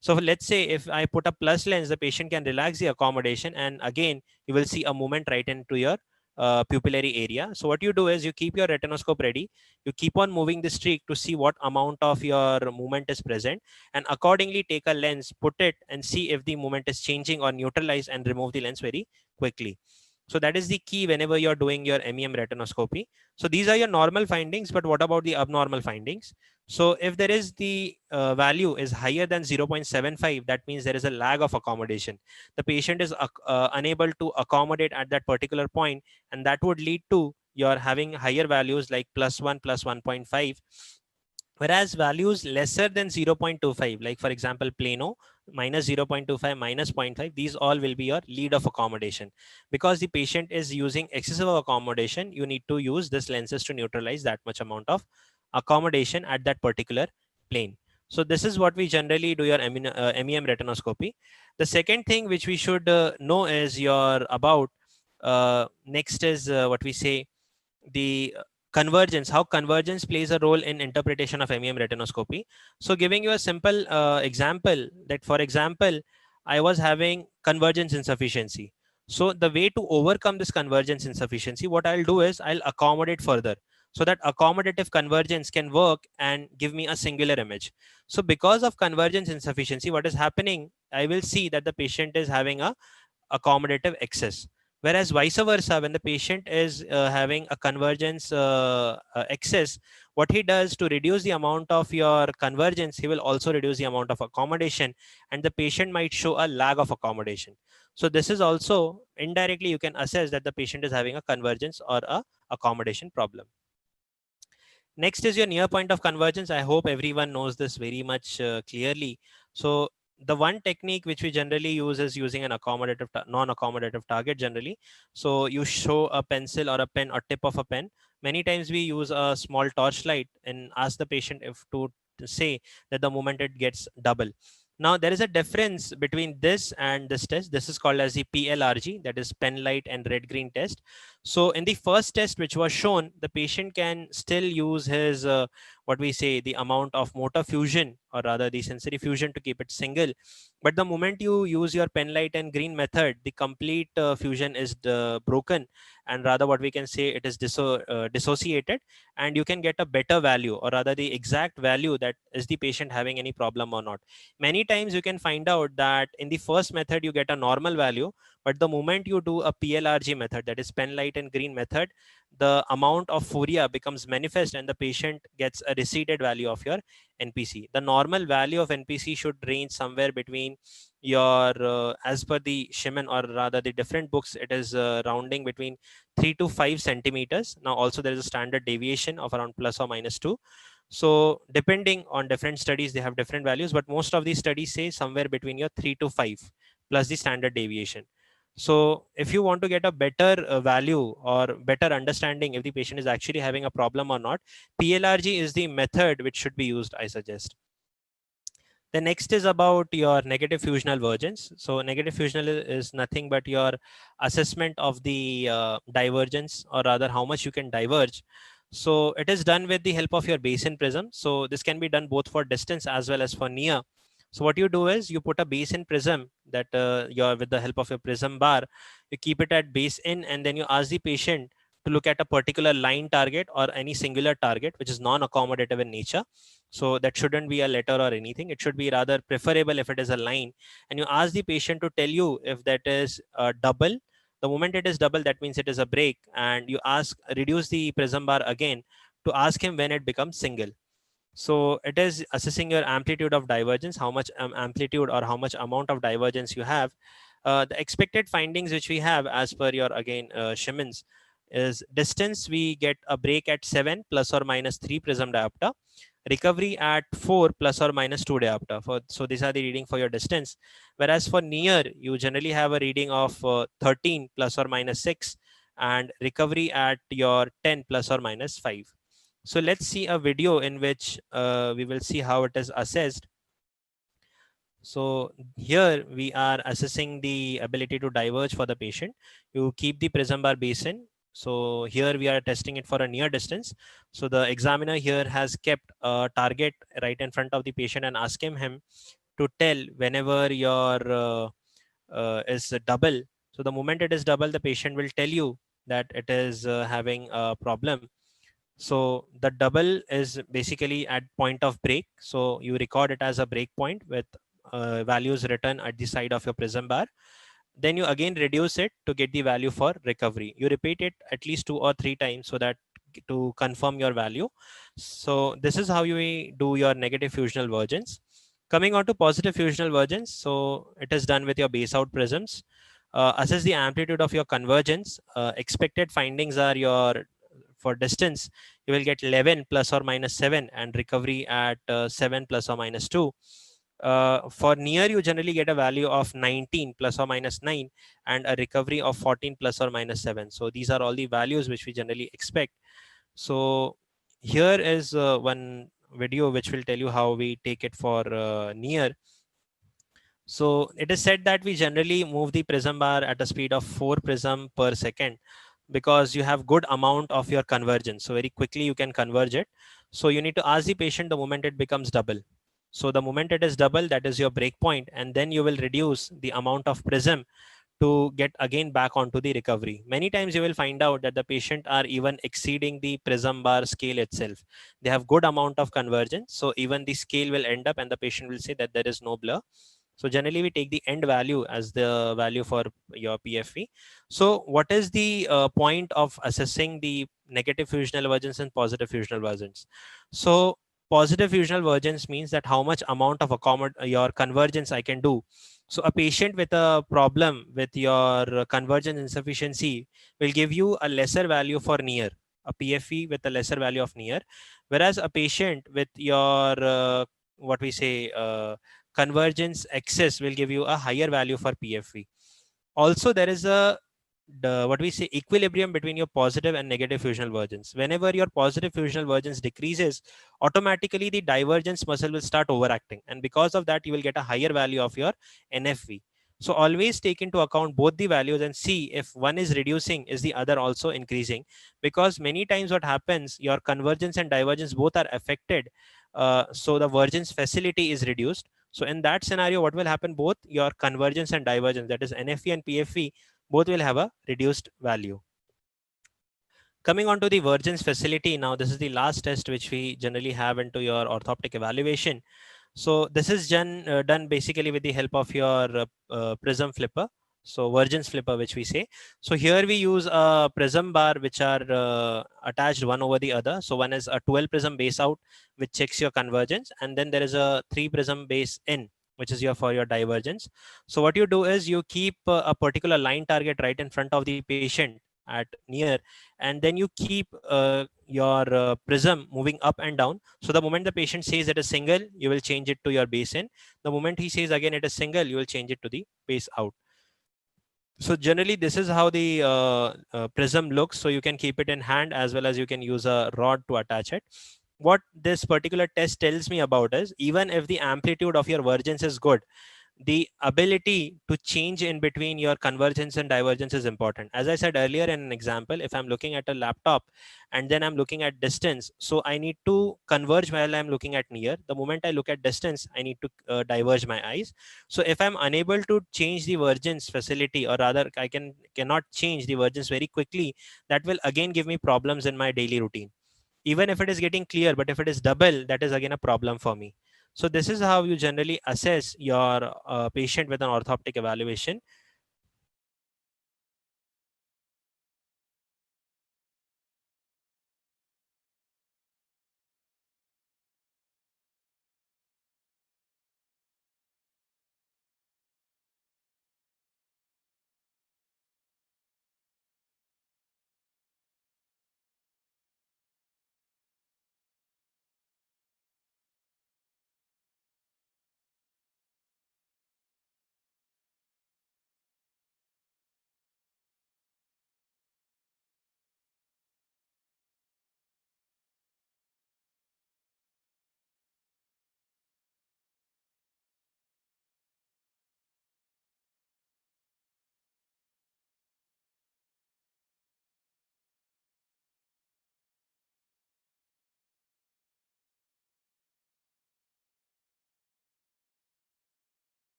Speaker 3: So let's say if I put a plus lens, the patient can relax the accommodation, and again you will see a movement right into your pupillary area. So what you do is you keep your retinoscope ready, you keep on moving the streak to see what amount of your movement is present, and accordingly take a lens, put it, and see if the movement is changing or neutralized, and remove the lens very quickly. So that is the key whenever you're doing your MEM retinoscopy. So these are your normal findings, but what about the abnormal findings? So if there is the value is higher than 0.75, that means there is a lag of accommodation. The patient is unable to accommodate at that particular point, and that would lead to you're having higher values like +1, +1.5. Whereas values lesser than 0.25, like for example, plano, minus 0.25, minus 0.5, these all will be your lead of accommodation. Because the patient is using excessive accommodation, you need to use this lenses to neutralize that much amount of accommodation at that particular plane. So this is what we generally do your MEM retinoscopy. The second thing which we should know is your about, next is what we say, the convergence, how convergence plays a role in interpretation of MEM retinoscopy. So giving you a simple example, that for example, I was having convergence insufficiency. So the way to overcome this convergence insufficiency, what I'll do is I'll accommodate further, so that accommodative convergence can work and give me a singular image. So because of convergence insufficiency, what is happening, I will see that the patient is having a accommodative excess. Whereas vice versa, when the patient is having a convergence excess, what he does to reduce the amount of your convergence, he will also reduce the amount of accommodation, and the patient might show a lag of accommodation. So this is also indirectly you can assess that the patient is having a convergence or a accommodation problem. Next is your near point of convergence. I hope everyone knows this very much clearly. So the one technique which we generally use is using an accommodative, non-accommodative target generally. So you show a pencil or a pen or tip of a pen. Many times we use a small torchlight and ask the patient if to say that the moment it gets double. Now there is a difference between this and this test. This is called as the PLRG, that is pen light and red green test. So in the first test which was shown, the patient can still use his what we say, the amount of motor fusion, or rather the sensory fusion, to keep it single. But the moment you use your pen light and green method, the complete fusion is broken, and rather what we can say, it is dissociated, and you can get a better value, or rather the exact value, that is the patient having any problem or not. Many times you can find out that in the first method you get a normal value, but the moment you do a PLRG method, that is pen light and green method, the amount of Phoria becomes manifest, and the patient gets a receded value of your NPC. The normal value of NPC should range somewhere between your, as per the Shimon, or rather the different books, it is rounding between 3 to 5 centimeters. Now also there is a standard deviation of around plus or minus 2. So depending on different studies, they have different values, but most of these studies say somewhere between your 3 to 5 plus the standard deviation. So if you want to get a better value or better understanding if the patient is actually having a problem or not, PLRG is the method which should be used, I suggest. The next is about your negative fusional vergence. So negative fusional is nothing but your assessment of the divergence, or rather how much you can diverge. So it is done with the help of your basin prism. So this can be done both for distance as well as for near. So what you do is you put a base in prism that with the help of your prism bar, you keep it at base in, and then you ask the patient to look at a particular line target or any singular target which is non-accommodative in nature. So that shouldn't be a letter or anything. It should be rather preferable if it is a line, and you ask the patient to tell you if that is double. The moment it is double, that means it is a break, and you reduce the prism bar again to ask him when it becomes single. So it is assessing your amplitude of divergence, how much amplitude or how much amount of divergence you have. The expected findings which we have as per your again Shimons is distance. We get a break at 7 plus or minus 3 prism diopter, recovery at 4 plus or minus 2 diopter. So these are the reading for your distance. Whereas for near, you generally have a reading of 13 plus or minus 6 and recovery at your 10 plus or minus 5. So let's see a video in which we will see how it is assessed. So here we are assessing the ability to diverge for the patient. You keep the prism bar basin. So here we are testing it for a near distance. So the examiner here has kept a target right in front of the patient and asking him to tell whenever your is double. So the moment it is double, the patient will tell you that it is having a problem. So the double is basically at point of break. So you record it as a break point with values written at the side of your prism bar. Then you again reduce it to get the value for recovery. You repeat it at least 2 or 3 times so that to confirm your value. So this is how you do your negative fusional vergence. Coming on to positive fusional vergence. So it is done with your base out prisms. Assess the amplitude of your convergence. Expected findings are your for distance, you will get 11 plus or minus 7 and recovery at 7 plus or minus 2. For near, you generally get a value of 19 plus or minus 9 and a recovery of 14 plus or minus 7. So these are all the values which we generally expect. So here is one video which will tell you how we take it for near. So it is said that we generally move the prism bar at a speed of 4 prism per second because you have good amount of your convergence. So very quickly you can converge it. So you need to ask the patient the moment it becomes double. So the moment it is double, that is your break point, and then you will reduce the amount of prism to get again back onto the recovery. Many times you will find out that the patient are even exceeding the prism bar scale itself. They have good amount of convergence. So even the scale will end up and the patient will say that there is no blur. So generally we take the end value as the value for your PFV. So what is the point of assessing the negative fusional divergence and positive fusional divergence? So positive fusional divergence means that how much amount of your convergence I can do. So a patient with a problem with your convergence insufficiency will give you a lesser value for near, a PFV with a lesser value of near, whereas a patient with your what we say convergence excess will give you a higher value for PFV. Also, there is what we say equilibrium between your positive and negative fusional vergence. Whenever your positive fusional vergence decreases, automatically the divergence muscle will start overacting, and because of that you will get a higher value of your NFV. So always take into account both the values and see if one is reducing, is the other also increasing, because many times what happens, your convergence and divergence both are affected. So the vergence facility is reduced. So in that scenario, what will happen, both your convergence and divergence, that is NFV and PFV, both will have a reduced value. Coming on to the Vergence facility, now this is the last test which we generally have into your orthoptic evaluation. So this is done basically with the help of your prism flipper. So Vergence flipper, which we say. So here we use a prism bar which are attached one over the other. So one is a 12 prism base out, which checks your convergence, and then there is a 3 prism base in, which is your for your divergence. So what you do is you keep a particular line target right in front of the patient at near, and then you keep your prism moving up and down. So the moment the patient says it is single, you will change it to your base in. The moment he says again it is single, you will change it to the base out. So generally this is how the prism looks. So you can keep it in hand as well as you can use a rod to attach it. What this particular test tells me about is, even if the amplitude of your vergence is good, the ability to change in between your convergence and divergence is important. As I said earlier in an example, if I'm looking at a laptop and then I'm looking at distance, so I need to converge while I'm looking at near. The moment I look at distance, I need to diverge my eyes. So if I'm unable to change the vergence facility, or rather I cannot change the vergence very quickly, that will again give me problems in my daily routine. Even if it is getting clear, but if it is double, that is again a problem for me. So this is how you generally assess your patient with an orthoptic evaluation.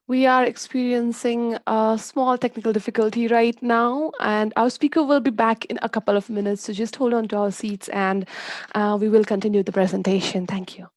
Speaker 2: We are experiencing a small technical difficulty right now, and our speaker will be back in a couple of minutes. So just hold on to our seats and we will continue the presentation. Thank you.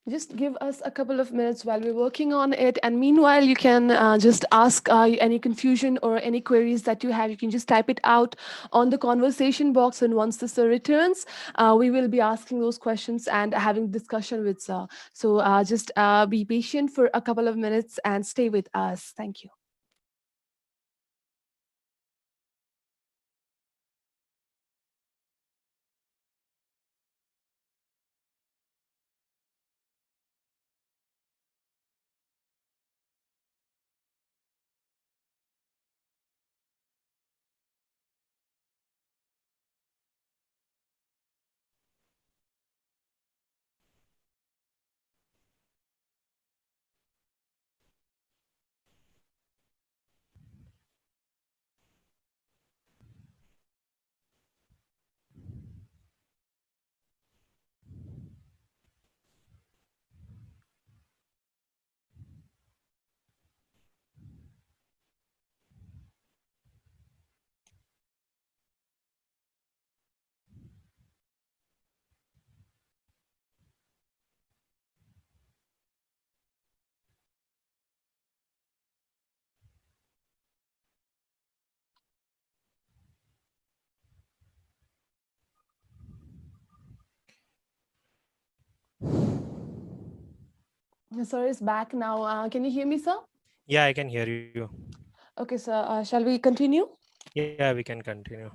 Speaker 2: Just give us a couple of minutes while we're working on it. And meanwhile, you can just ask any confusion or any queries that you have. You can just type it out on the conversation box. And once the sir returns, we will be asking those questions and having discussion with sir. So just be patient for a couple of minutes and stay with us. Thank you. Sir is back now. Can you hear me, sir?
Speaker 3: Yeah, I can hear you.
Speaker 2: Okay, sir. Shall we continue?
Speaker 3: Yeah, we can continue.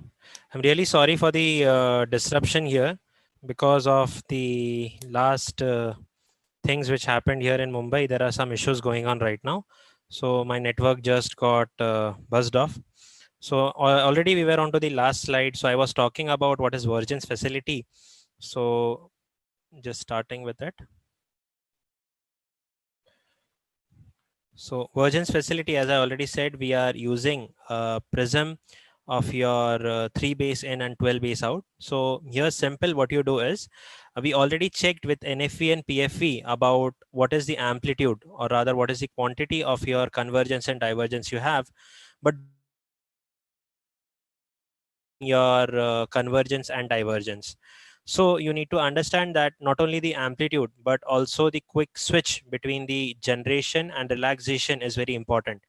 Speaker 3: I'm really sorry for the disruption here because of the last things which happened here in Mumbai. There are some issues going on right now. So my network just got buzzed off. So already we were on to the last slide. So I was talking about what is Vergence facility. So just starting with that. So Vergence facility, as I already said, we are using a prism of your 3 base in and 12 base out. So here simple, what you do is we already checked with NFV and PFV about what is the amplitude, or rather what is the quantity of your convergence and divergence you have. But before that, we need to understand what is the difference between your convergence and divergence. So you need to understand that not only the amplitude, but also the quick switch between the generation and relaxation is very important.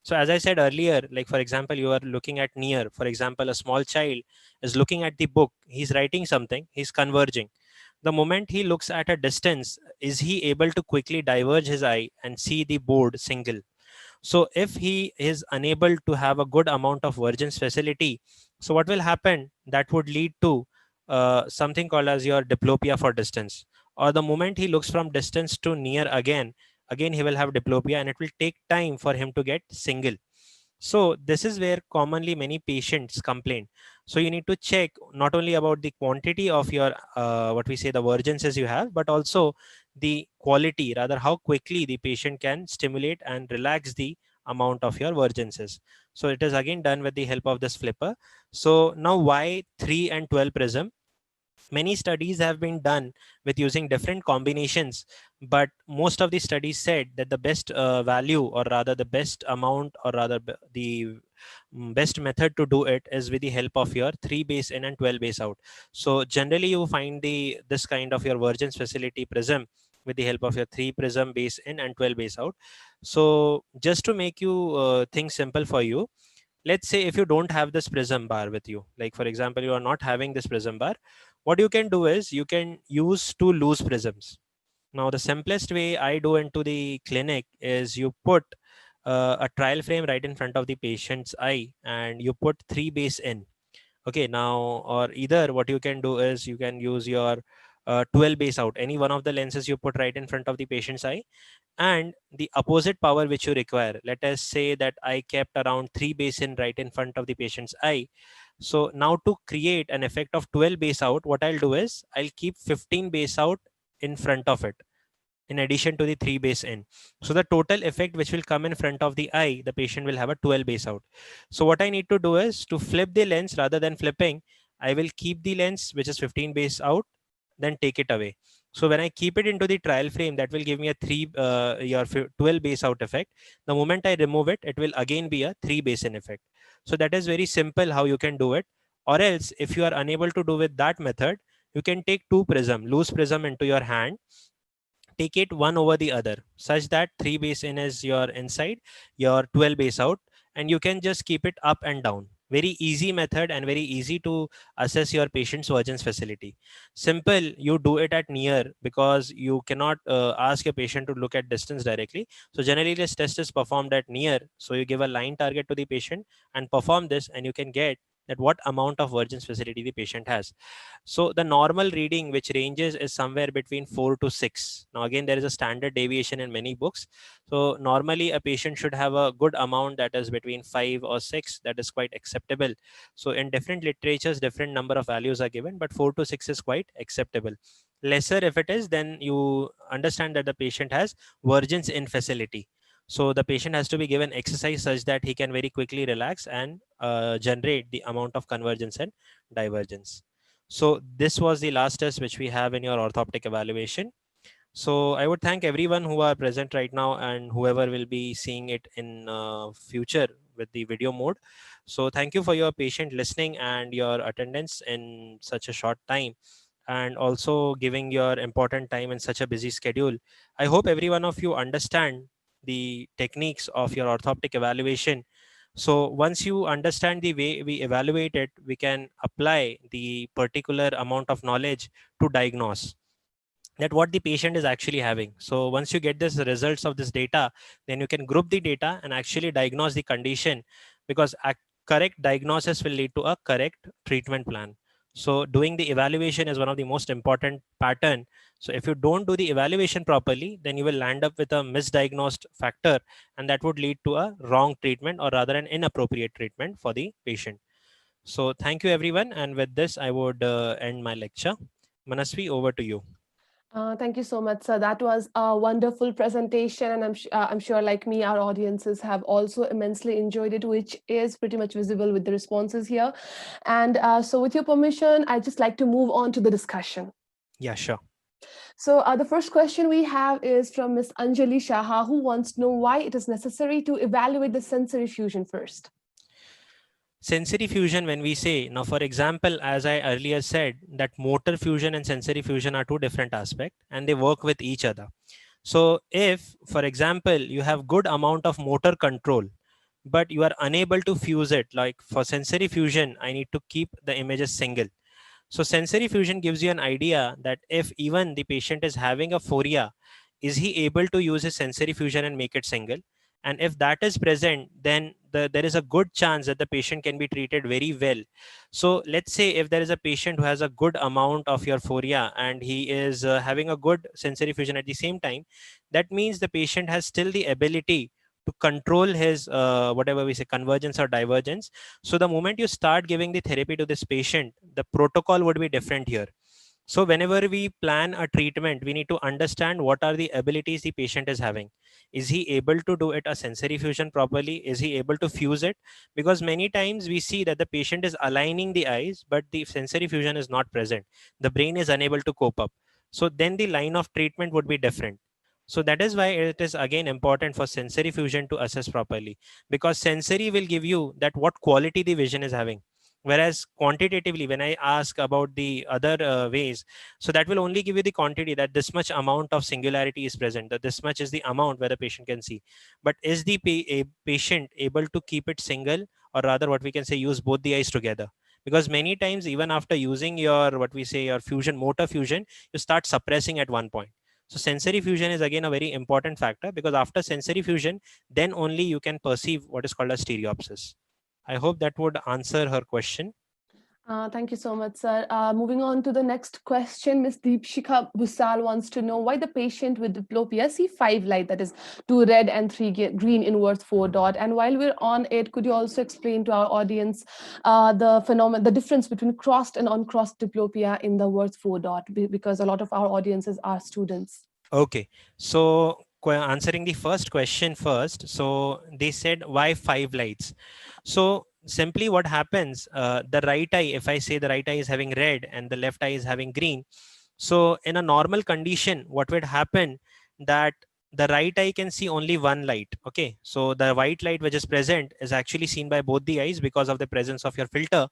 Speaker 3: So as I said earlier, like for example, you are looking at near, for example, a small child is looking at the book, he's writing something, he's converging. The moment he looks at a distance, is he able to quickly diverge his eye and see the board single? So if he is unable to have a good amount of Vergence facility, so what will happen? That would lead to something called as your diplopia for distance. Or the moment he looks from distance to near again he will have diplopia, and it will take time for him to get single. So this is where commonly many patients complain. So you need to check not only about the quantity of your what we say the Vergences you have, but also the quality, rather how quickly the patient can stimulate and relax the amount of your Vergences. So it is again done with the help of this flipper. So now why 3 and 12 prism? Many studies have been done with using different combinations, but most of the studies said that the best value, or rather the best amount, or rather the best method to do it is with the help of your 3 base in and 12 base out. So generally you find the this kind of your Vergence facility prism with the help of your 3 prism base in and 12 base out. So just to make you things simple for you, let's say if you don't have this prism bar with you, like for example you are not having this prism bar, what you can do is you can use two loose prisms. Now the simplest way I do into the clinic is you put a trial frame right in front of the patient's eye and you put 3 base in. Okay, now, or either what you can do is you can use your 12 base out, any one of the lenses you put right in front of the patient's eye, and the opposite power which you require. Let us say that I kept around 3 base in right in front of the patient's eye. So now to create an effect of 12 base out, what I'll do is I'll keep 15 base out in front of it, in addition to the 3 base in. So the total effect which will come in front of the eye, the patient will have a 12 base out. So what I need to do is to flip the lens, rather than flipping, I will keep the lens which is 15 base out, then take it away. So when I keep it into the trial frame, that will give me a 12 base out effect. The moment I remove it, it will again be a 3 base in effect. So that is very simple how you can do it. Or else if you are unable to do with that method, you can take two prism, loose prism into your hand, take it one over the other such that 3 base in is your inside, your 12 base out, and you can just keep it up and down. Very easy method and very easy to assess your patient's Vergence facility. Simple, you do it at near because you cannot ask your patient to look at distance directly. So generally this test is performed at near, so you give a line target to the patient and perform this, and you can get that what amount of Vergence facility the patient has. So the normal reading which ranges is somewhere between 4 to 6. Now again there is a standard deviation in many books. So normally a patient should have a good amount that is between 5 or 6, that is quite acceptable. So in different literatures different number of values are given, but 4 to 6 is quite acceptable. Lesser if it is, then you understand that the patient has Vergence infacility. So the patient has to be given exercise such that he can very quickly relax and generate the amount of convergence and divergence. So this was the last test which we have in your orthoptic evaluation. So I would thank everyone who are present right now and whoever will be seeing it in future with the video mode. So thank you for your patient listening and your attendance in such a short time, and also giving your important time in such a busy schedule. I hope every one of you understand the techniques of your orthoptic evaluation. So once you understand the way we evaluate it, we can apply the particular amount of knowledge to diagnose. that what the patient is actually having. So once you get this results of this data, then you can group the data and actually diagnose the condition, because a correct diagnosis will lead to a correct treatment plan. So doing the evaluation is one of the most important pattern. So if you don't do the evaluation properly, then you will land up with a misdiagnosed factor, and that would lead to a wrong treatment, or rather an inappropriate treatment for the patient. So thank you everyone, and with this I would end my lecture. Manasvi, over to you.
Speaker 2: Thank you so much, sir. That was a wonderful presentation, and I'm sure, like me, our audiences have also immensely enjoyed it, which is pretty much visible with the responses here. And so, with your permission, I'd just like to move on to the discussion.
Speaker 3: Yeah, sure.
Speaker 2: So, the first question we have is from Miss Anjali Shaha, who wants to know why it is necessary to evaluate the sensory fusion first.
Speaker 3: Sensory fusion, when we say, now for example, as I earlier said, that motor fusion and sensory fusion are two different aspects and they work with each other. So if, for example, you have good amount of motor control, but you are unable to fuse it, like for sensory fusion, I need to keep the images single. So sensory fusion gives you an idea that if even the patient is having a phoria, is he able to use his sensory fusion and make it single? And if that is present, then there is a good chance that the patient can be treated very well. So let's say if there is a patient who has a good amount of your phoria and he is having a good sensory fusion at the same time, that means the patient has still the ability to control his whatever we say convergence or divergence. So the moment you start giving the therapy to this patient, the protocol would be different here. So whenever we plan a treatment, we need to understand what are the abilities the patient is having. Is he able to do it a sensory fusion properly? Is he able to fuse it? Because many times we see that the patient is aligning the eyes, but the sensory fusion is not present. The brain is unable to cope up. So then the line of treatment would be different. So that is why it is again important for sensory fusion to assess properly, because sensory will give you that what quality the vision is having, whereas quantitatively when I ask about the other ways, so that will only give you the quantity, that this much amount of singularity is present, that this much is the amount where the patient can see. But is the patient able to keep it single, or rather what we can say use both the eyes together? Because many times even after using your what we say your fusion, motor fusion, you start suppressing at one point. So sensory fusion is again a very important factor, because after sensory fusion, then only you can perceive what is called a stereopsis. I hope that would answer her question.
Speaker 2: Thank you so much, sir. Moving on to the next question, Ms. Deepshika Busal wants to know why the patient with diplopia see five light, that is two red and three green inverse four dot. And while we're on it, could you also explain to our audience the phenomenon, the difference between crossed and uncrossed diplopia in the words four dot, because a lot of our audiences are students.
Speaker 3: Okay, so answering the first question first. So they said why five lights. So simply what happens, the right eye, if I say the right eye is having red and the left eye is having green, so in a normal condition, what would happen, that the right eye can see only one light. Okay, so the white light which is present is actually seen by both the eyes because of the presence of your filter.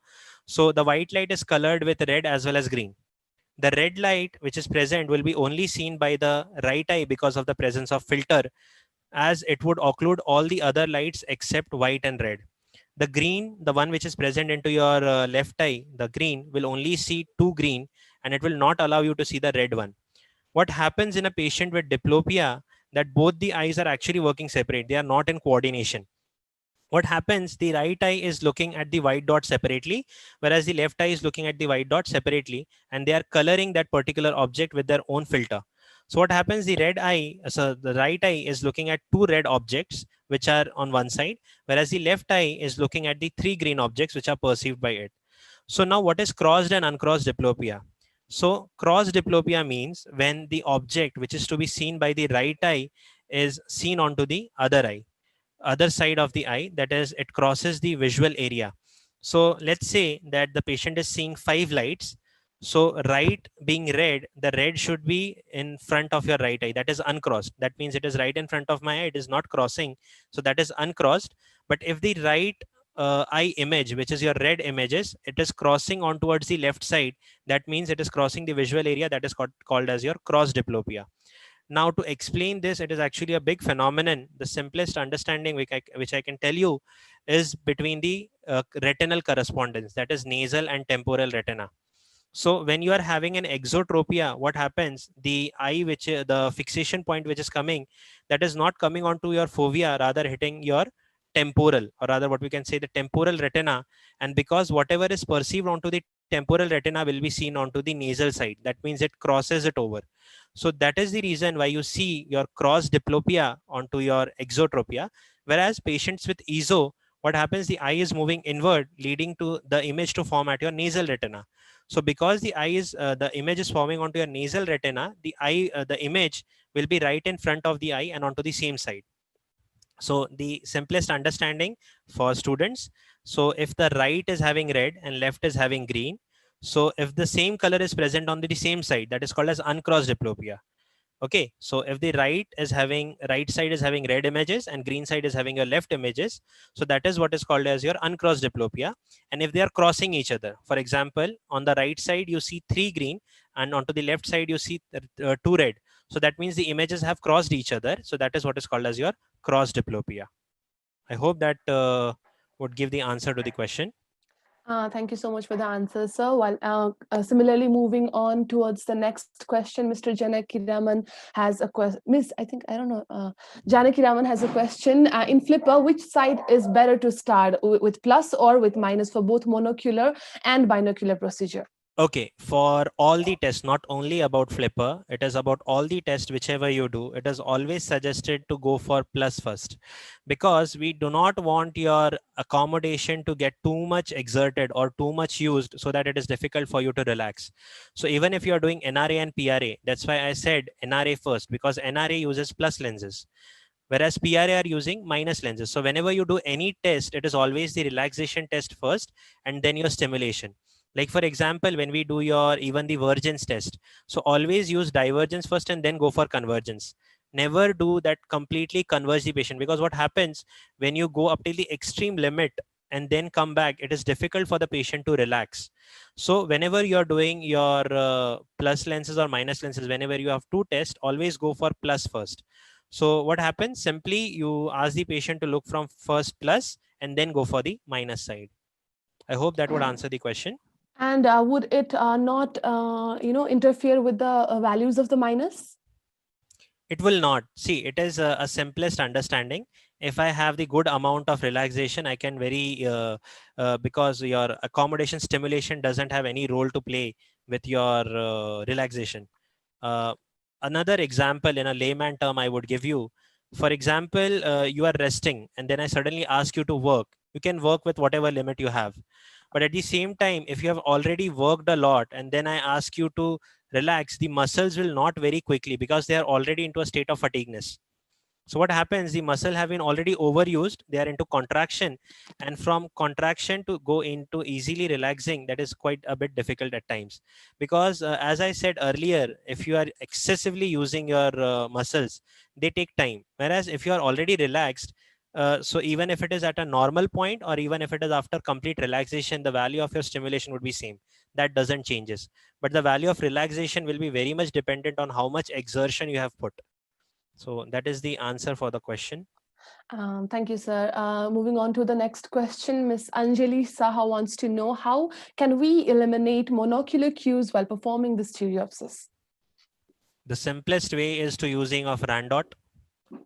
Speaker 3: So the white light is colored with red as well as green. The red light which is present will be only seen by the right eye because of the presence of filter, as it would occlude all the other lights except white and red. The green, the one which is present into your left eye, the green will only see two green, and it will not allow you to see the red one. What happens in a patient with diplopia, that both the eyes are actually working separate, they are not in coordination. What happens, the right eye is looking at the white dot separately, whereas the left eye is looking at the white dot separately, and they are coloring that particular object with their own filter. So what happens, the red eye, so the right eye is looking at two red objects which are on one side, whereas the left eye is looking at the three green objects which are perceived by it. So now what is crossed and uncrossed diplopia? So cross diplopia means when the object which is to be seen by the right eye is seen onto the other side of the eye, that is it crosses the visual area. So let's say that the patient is seeing five lights. So right being red, the red should be in front of your right eye, that is uncrossed. That means it is right in front of my eye, it is not crossing, so that is uncrossed. But if the right eye image, which is your red images, it is crossing on towards the left side, that means it is crossing the visual area, that is called as your cross diplopia. Now, to explain this, it is actually a big phenomenon. The simplest understanding which I can tell you is between the retinal correspondence, that is nasal and temporal retina. So when you are having an exotropia, what happens? The eye, which the fixation point which is coming, that is not coming onto your fovea, rather hitting your temporal, or rather what we can say the temporal retina. And because whatever is perceived onto the temporal retina will be seen onto the nasal side, that means it crosses it over. So that is the reason why you see your cross diplopia onto your exotropia. Whereas patients with EZO, what happens? The eye is moving inward, leading to the image to form at your nasal retina. So because the image is forming onto your nasal retina, the image will be right in front of the eye and onto the same side. So the simplest understanding for students, so if the right is having red and left is having green, so if the same color is present on the same side, that is called as uncrossed diplopia. Okay, so if the right side is having red images and green side is having your left images, so that is what is called as your uncrossed diplopia. And if they are crossing each other, for example, on the right side you see 3 green and onto the left side you see 2 red, so that means the images have crossed each other, so that is what is called as your cross diplopia. I hope that would give the answer to the question.
Speaker 2: Thank you so much for the answer, sir. While similarly moving on towards the next question, Mr. Janakiraman has a question. Miss, I think I don't know. Janakiraman has a question. In Flipper, which side is better to start with plus or with minus for both monocular and binocular procedure?
Speaker 3: Okay, for all the tests, not only about Flipper, it is about all the tests, whichever you do, it is always suggested to go for plus first, because we do not want your accommodation to get too much exerted or too much used so that it is difficult for you to relax. So even if you are doing NRA and PRA, that's why I said NRA first, because NRA uses plus lenses, whereas PRA are using minus lenses. So whenever you do any test, it is always the relaxation test first and then your stimulation. Like for example, when we do your even the Vergence test, so always use divergence first and then go for convergence. Never do that completely converge the patient, because what happens when you go up till the extreme limit and then come back, it is difficult for the patient to relax. So whenever you're doing your plus lenses or minus lenses, whenever you have two tests, always go for plus first. So what happens? Simply you ask the patient to look from first plus and then go for the minus side. I hope that would answer the question.
Speaker 2: And would it not, interfere with the values of the minus?
Speaker 3: It will not. See, it is a simplest understanding. If I have the good amount of relaxation, I can because your accommodation stimulation doesn't have any role to play with your relaxation. Uh, Another example in a layman term I would give you. For example, you are resting and then I suddenly ask you to work. You can work with whatever limit you have. But at the same time, if you have already worked a lot and then I ask you to relax, the muscles will not very quickly because they are already into a state of fatigueness. So what happens? The muscle have been already overused. They are into contraction, and from contraction to go into easily relaxing, that is quite a bit difficult at times. Because as I said earlier, if you are excessively using your muscles, they take time. Whereas if you are already relaxed, so even if it is at a normal point or even if it is after complete relaxation, the value of your stimulation would be same. That doesn't changes. But the value of relaxation will be very much dependent on how much exertion you have put. So that is the answer for the question.
Speaker 2: Thank you, sir. Moving on to the next question, Miss Anjali Saha wants to know, how can we eliminate monocular cues while performing the stereopsis?
Speaker 3: The simplest way is to using of Randot.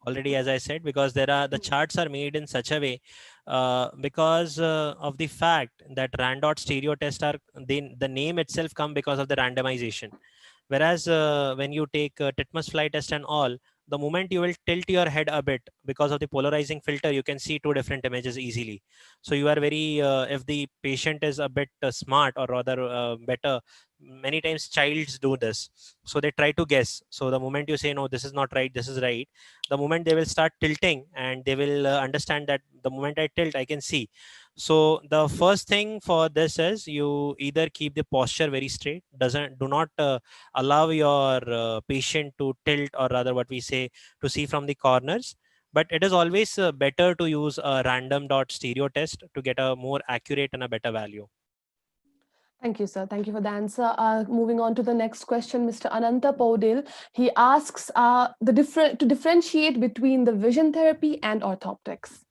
Speaker 3: Already, as I said, because there are the charts are made in such a way, because of the fact that Randot stereo test are the name itself come because of the randomization. Whereas when you take titmus fly test and all, the moment you will tilt your head a bit because of the polarizing filter, you can see two different images easily. So you are very, if the patient is a bit smart, or rather better, many times childs do this. So they try to guess. So the moment you say, no, this is not right, this is right, the moment they will start tilting and they will understand that the moment I tilt, I can see. So the first thing for this is you either keep the posture very straight, do not allow your patient to tilt, or rather what we say, to see from the corners. But it is always better to use a random dot stereo test to get a more accurate and a better value.
Speaker 2: Thank you, sir. Thank you for the answer. Moving on to the next question, Mr. Ananta Paudil. He asks to differentiate between the vision therapy and orthoptics.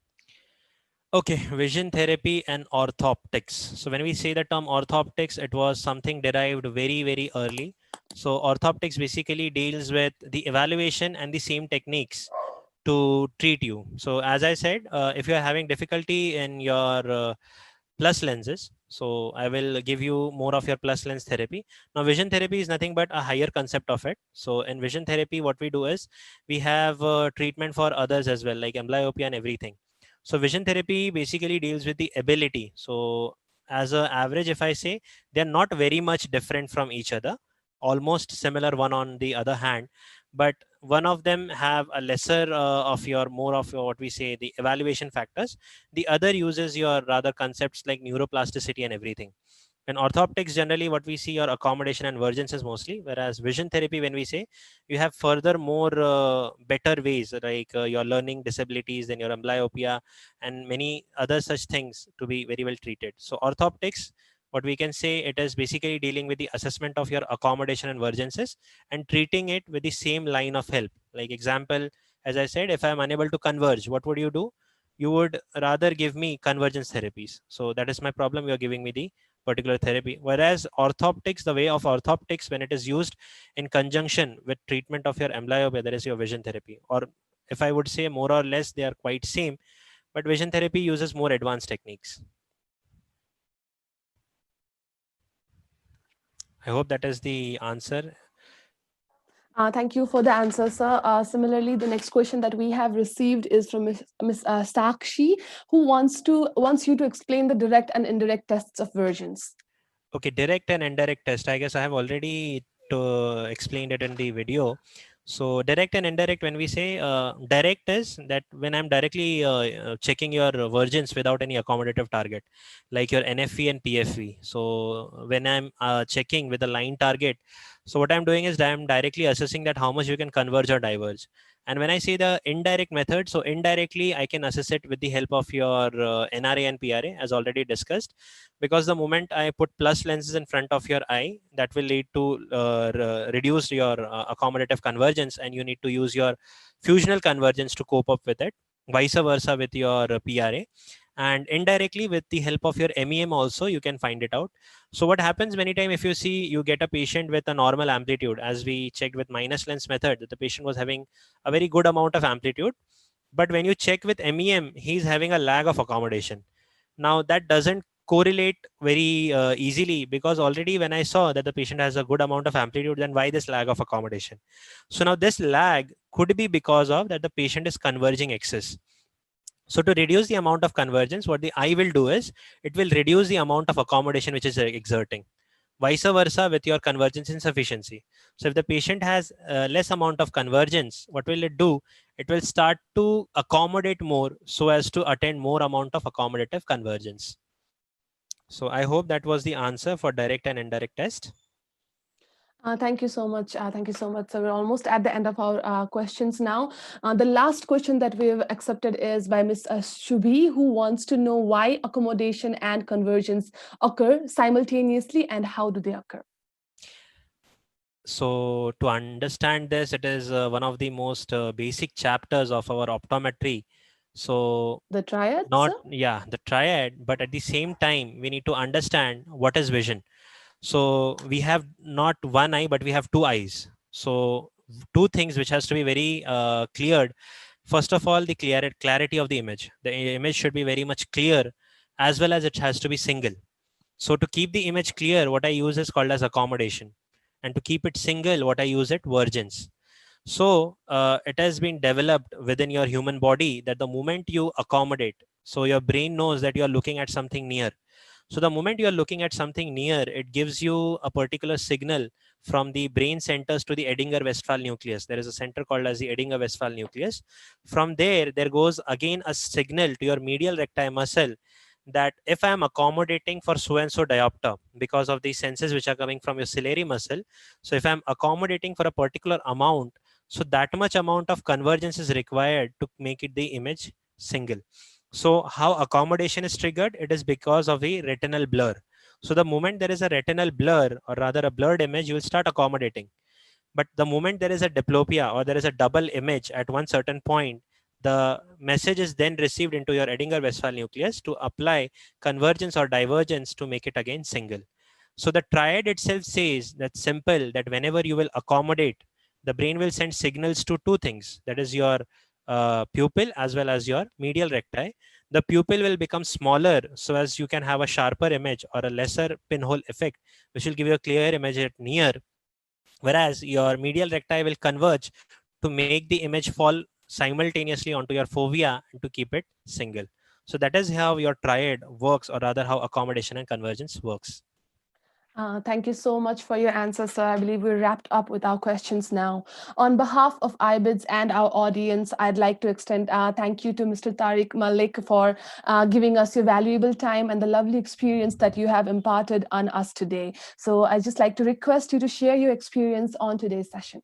Speaker 3: Okay, vision therapy and orthoptics. So when we say the term orthoptics, it was something derived very, very early. So orthoptics basically deals with the evaluation and the same techniques to treat you. So as I said, if you are having difficulty in your plus lenses, so I will give you more of your plus lens therapy. Now vision therapy is nothing but a higher concept of it. So in vision therapy, what we do is we have treatment for others as well, like amblyopia and everything. So vision therapy basically deals with the ability. So as a average, if I say, they're not very much different from each other, almost similar one on the other hand, but one of them have a lesser of your more of your, what we say, the evaluation factors. The other uses your rather concepts like neuroplasticity and everything. In orthoptics, generally what we see are accommodation and vergences mostly, whereas vision therapy, when we say, you have further more better ways, like your learning disabilities, then your amblyopia, and many other such things to be very well treated. So orthoptics, what we can say, it is basically dealing with the assessment of your accommodation and vergences and treating it with the same line of help. Like example, as I said, if I am unable to converge, what would you do? You would rather give me convergence therapies. So that is my problem, you are giving me the particular therapy. Whereas orthoptics, the way of orthoptics, when it is used in conjunction with treatment of your amblyopia, that is your vision therapy. Or if I would say, more or less they are quite same, but vision therapy uses more advanced techniques. I hope that is the answer.
Speaker 2: Thank you for the answer, sir. Similarly, the next question that we have received is from Miss Sakshi, who wants you to explain the direct and indirect tests of versions.
Speaker 3: Okay, direct and indirect test. I guess I have already explained it in the video. So direct and indirect, when we say direct is that when I'm directly checking your vergence without any accommodative target, like your NFV and PFV. So when I'm checking with a line target, so what I'm doing is I'm directly assessing that how much you can converge or diverge. And when I say the indirect method, so indirectly I can assess it with the help of your NRA and PRA, as already discussed, because the moment I put plus lenses in front of your eye, that will lead to reduce your accommodative convergence, and you need to use your fusional convergence to cope up with it, vice versa with your PRA. And indirectly with the help of your MEM also you can find it out. So what happens many time, if you see, you get a patient with a normal amplitude, as we checked with minus lens method, that the patient was having a very good amount of amplitude, but when you check with MEM, he's having a lag of accommodation. Now that doesn't correlate very easily, because already when I saw that the patient has a good amount of amplitude, then why this lag of accommodation? So now this lag could be because of that the patient is converging excess. So to reduce the amount of convergence, what the eye will do is it will reduce the amount of accommodation which is exerting. Vice versa with your convergence insufficiency. So if the patient has less amount of convergence, what will it do? It will start to accommodate more so as to attain more amount of accommodative convergence. So I hope that was the answer for direct and indirect test.
Speaker 2: Thank you so much. Thank you so much. So we're almost at the end of our questions now. The last question that we've accepted is by Ms. Shubhi, who wants to know why accommodation and convergence occur simultaneously and how do they occur?
Speaker 3: So to understand this, it is one of the most basic chapters of our optometry. So
Speaker 2: The triad,
Speaker 3: not,
Speaker 2: sir?
Speaker 3: yeah, the triad, but at the same time we need to understand what is vision. So we have not one eye, but we have two eyes. So two things which has to be very cleared. First of all, the clarity of the image. The image should be very much clear, as well as it has to be single. So to keep the image clear, what I use is called as accommodation, and to keep it single, what I use it vergence. So it has been developed within your human body that the moment you accommodate, so your brain knows that you are looking at something near. So the moment you are looking at something near, it gives you a particular signal from the brain centers to the Edinger-Westphal nucleus. There is a center called as the Edinger-Westphal nucleus. From there, there goes again a signal to your medial recti muscle that if I am accommodating for so and so diopter because of these senses which are coming from your ciliary muscle, so if I am accommodating for a particular amount, so that much amount of convergence is required to make it the image single. So how accommodation is triggered? It is because of a retinal blur. So the moment there is a retinal blur, or rather a blurred image, you will start accommodating. But the moment there is a diplopia or there is a double image at one certain point, The message is then received into your Edinger-Westphal nucleus to apply convergence or divergence to make it again single. So the triad itself says that simple, that whenever you will accommodate, the brain will send signals to two things, that is your pupil as well as your medial recti. The pupil will become smaller so as you can have a sharper image or a lesser pinhole effect, which will give you a clear image at near, whereas your medial recti will converge to make the image fall simultaneously onto your fovea and to keep it single. So that is how your triad works, or rather how accommodation and convergence works.
Speaker 2: Thank you so much for your answer, sir. I believe we're wrapped up with our questions now. On behalf of IBIDS and our audience, I'd like to extend thank you to Mr. Tarik Mallick for giving us your valuable time and the lovely experience that you have imparted on us today. So I'd just like to request you to share your experience on today's session.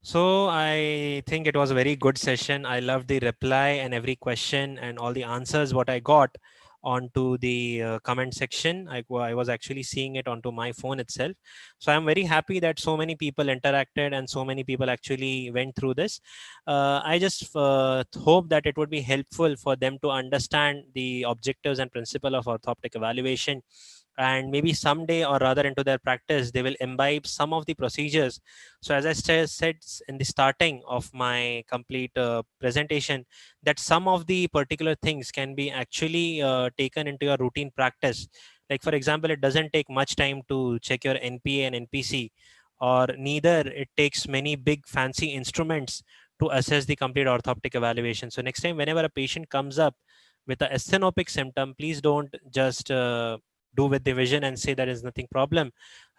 Speaker 3: So I think it was a very good session. I loved the reply and every question and all the answers what I got onto the comment section. I was actually seeing it onto my phone itself. So I'm very happy that so many people interacted and so many people actually went through this. I just hope that it would be helpful for them to understand the objectives and principle of orthoptic evaluation, and maybe someday or rather into their practice they will imbibe some of the procedures. So as I said in the starting of my complete presentation, that some of the particular things can be actually taken into your routine practice. Like for example, it doesn't take much time to check your NPA and NPC, or neither it takes many big fancy instruments to assess the complete orthoptic evaluation. So next time whenever a patient comes up with a asthenopic symptom, please don't just do with the vision and say there is nothing problem.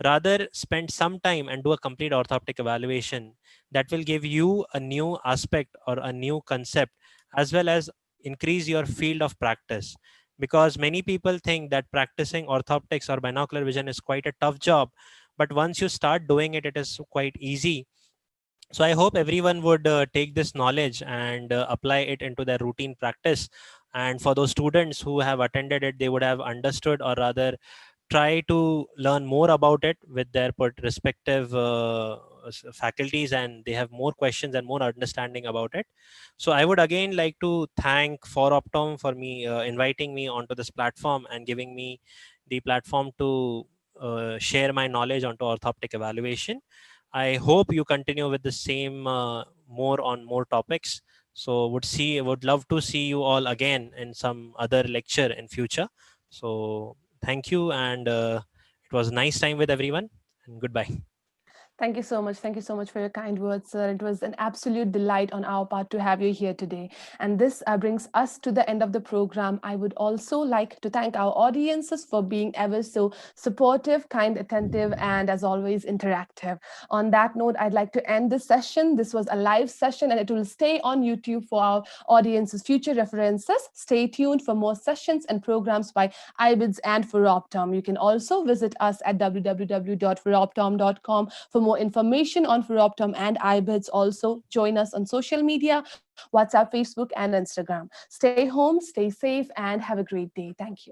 Speaker 3: Rather, spend some time and do a complete orthoptic evaluation. That will give you a new aspect or a new concept, as well as increase your field of practice. Because many people think that practicing orthoptics or binocular vision is quite a tough job, but once you start doing it, it is quite easy. So I hope everyone would take this knowledge and apply it into their routine practice. And for those students who have attended it, they would have understood, or rather try to learn more about it with their respective faculties, and they have more questions and more understanding about it. So I would again like to thank ForOptom for me inviting me onto this platform and giving me the platform to share my knowledge onto orthoptic evaluation. I hope you continue with the same more on more topics. So would love to see you all again in some other lecture in future. So thank you, and it was nice time with everyone, and goodbye.
Speaker 2: Thank you so much. Thank you so much for your kind words, sir. It was an absolute delight on our part to have you here today. And this brings us to the end of the program. I would also like to thank our audiences for being ever so supportive, kind, attentive, and as always, interactive. On that note, I'd like to end this session. This was a live session and it will stay on YouTube for our audience's future references. Stay tuned for more sessions and programs by IBIDS and ForOptom. You can also visit us at www.foroptom.com for more information on ForOptom and IBIDS. Also, join us on social media, WhatsApp, Facebook, and Instagram. Stay home, stay safe, and have a great day. Thank you.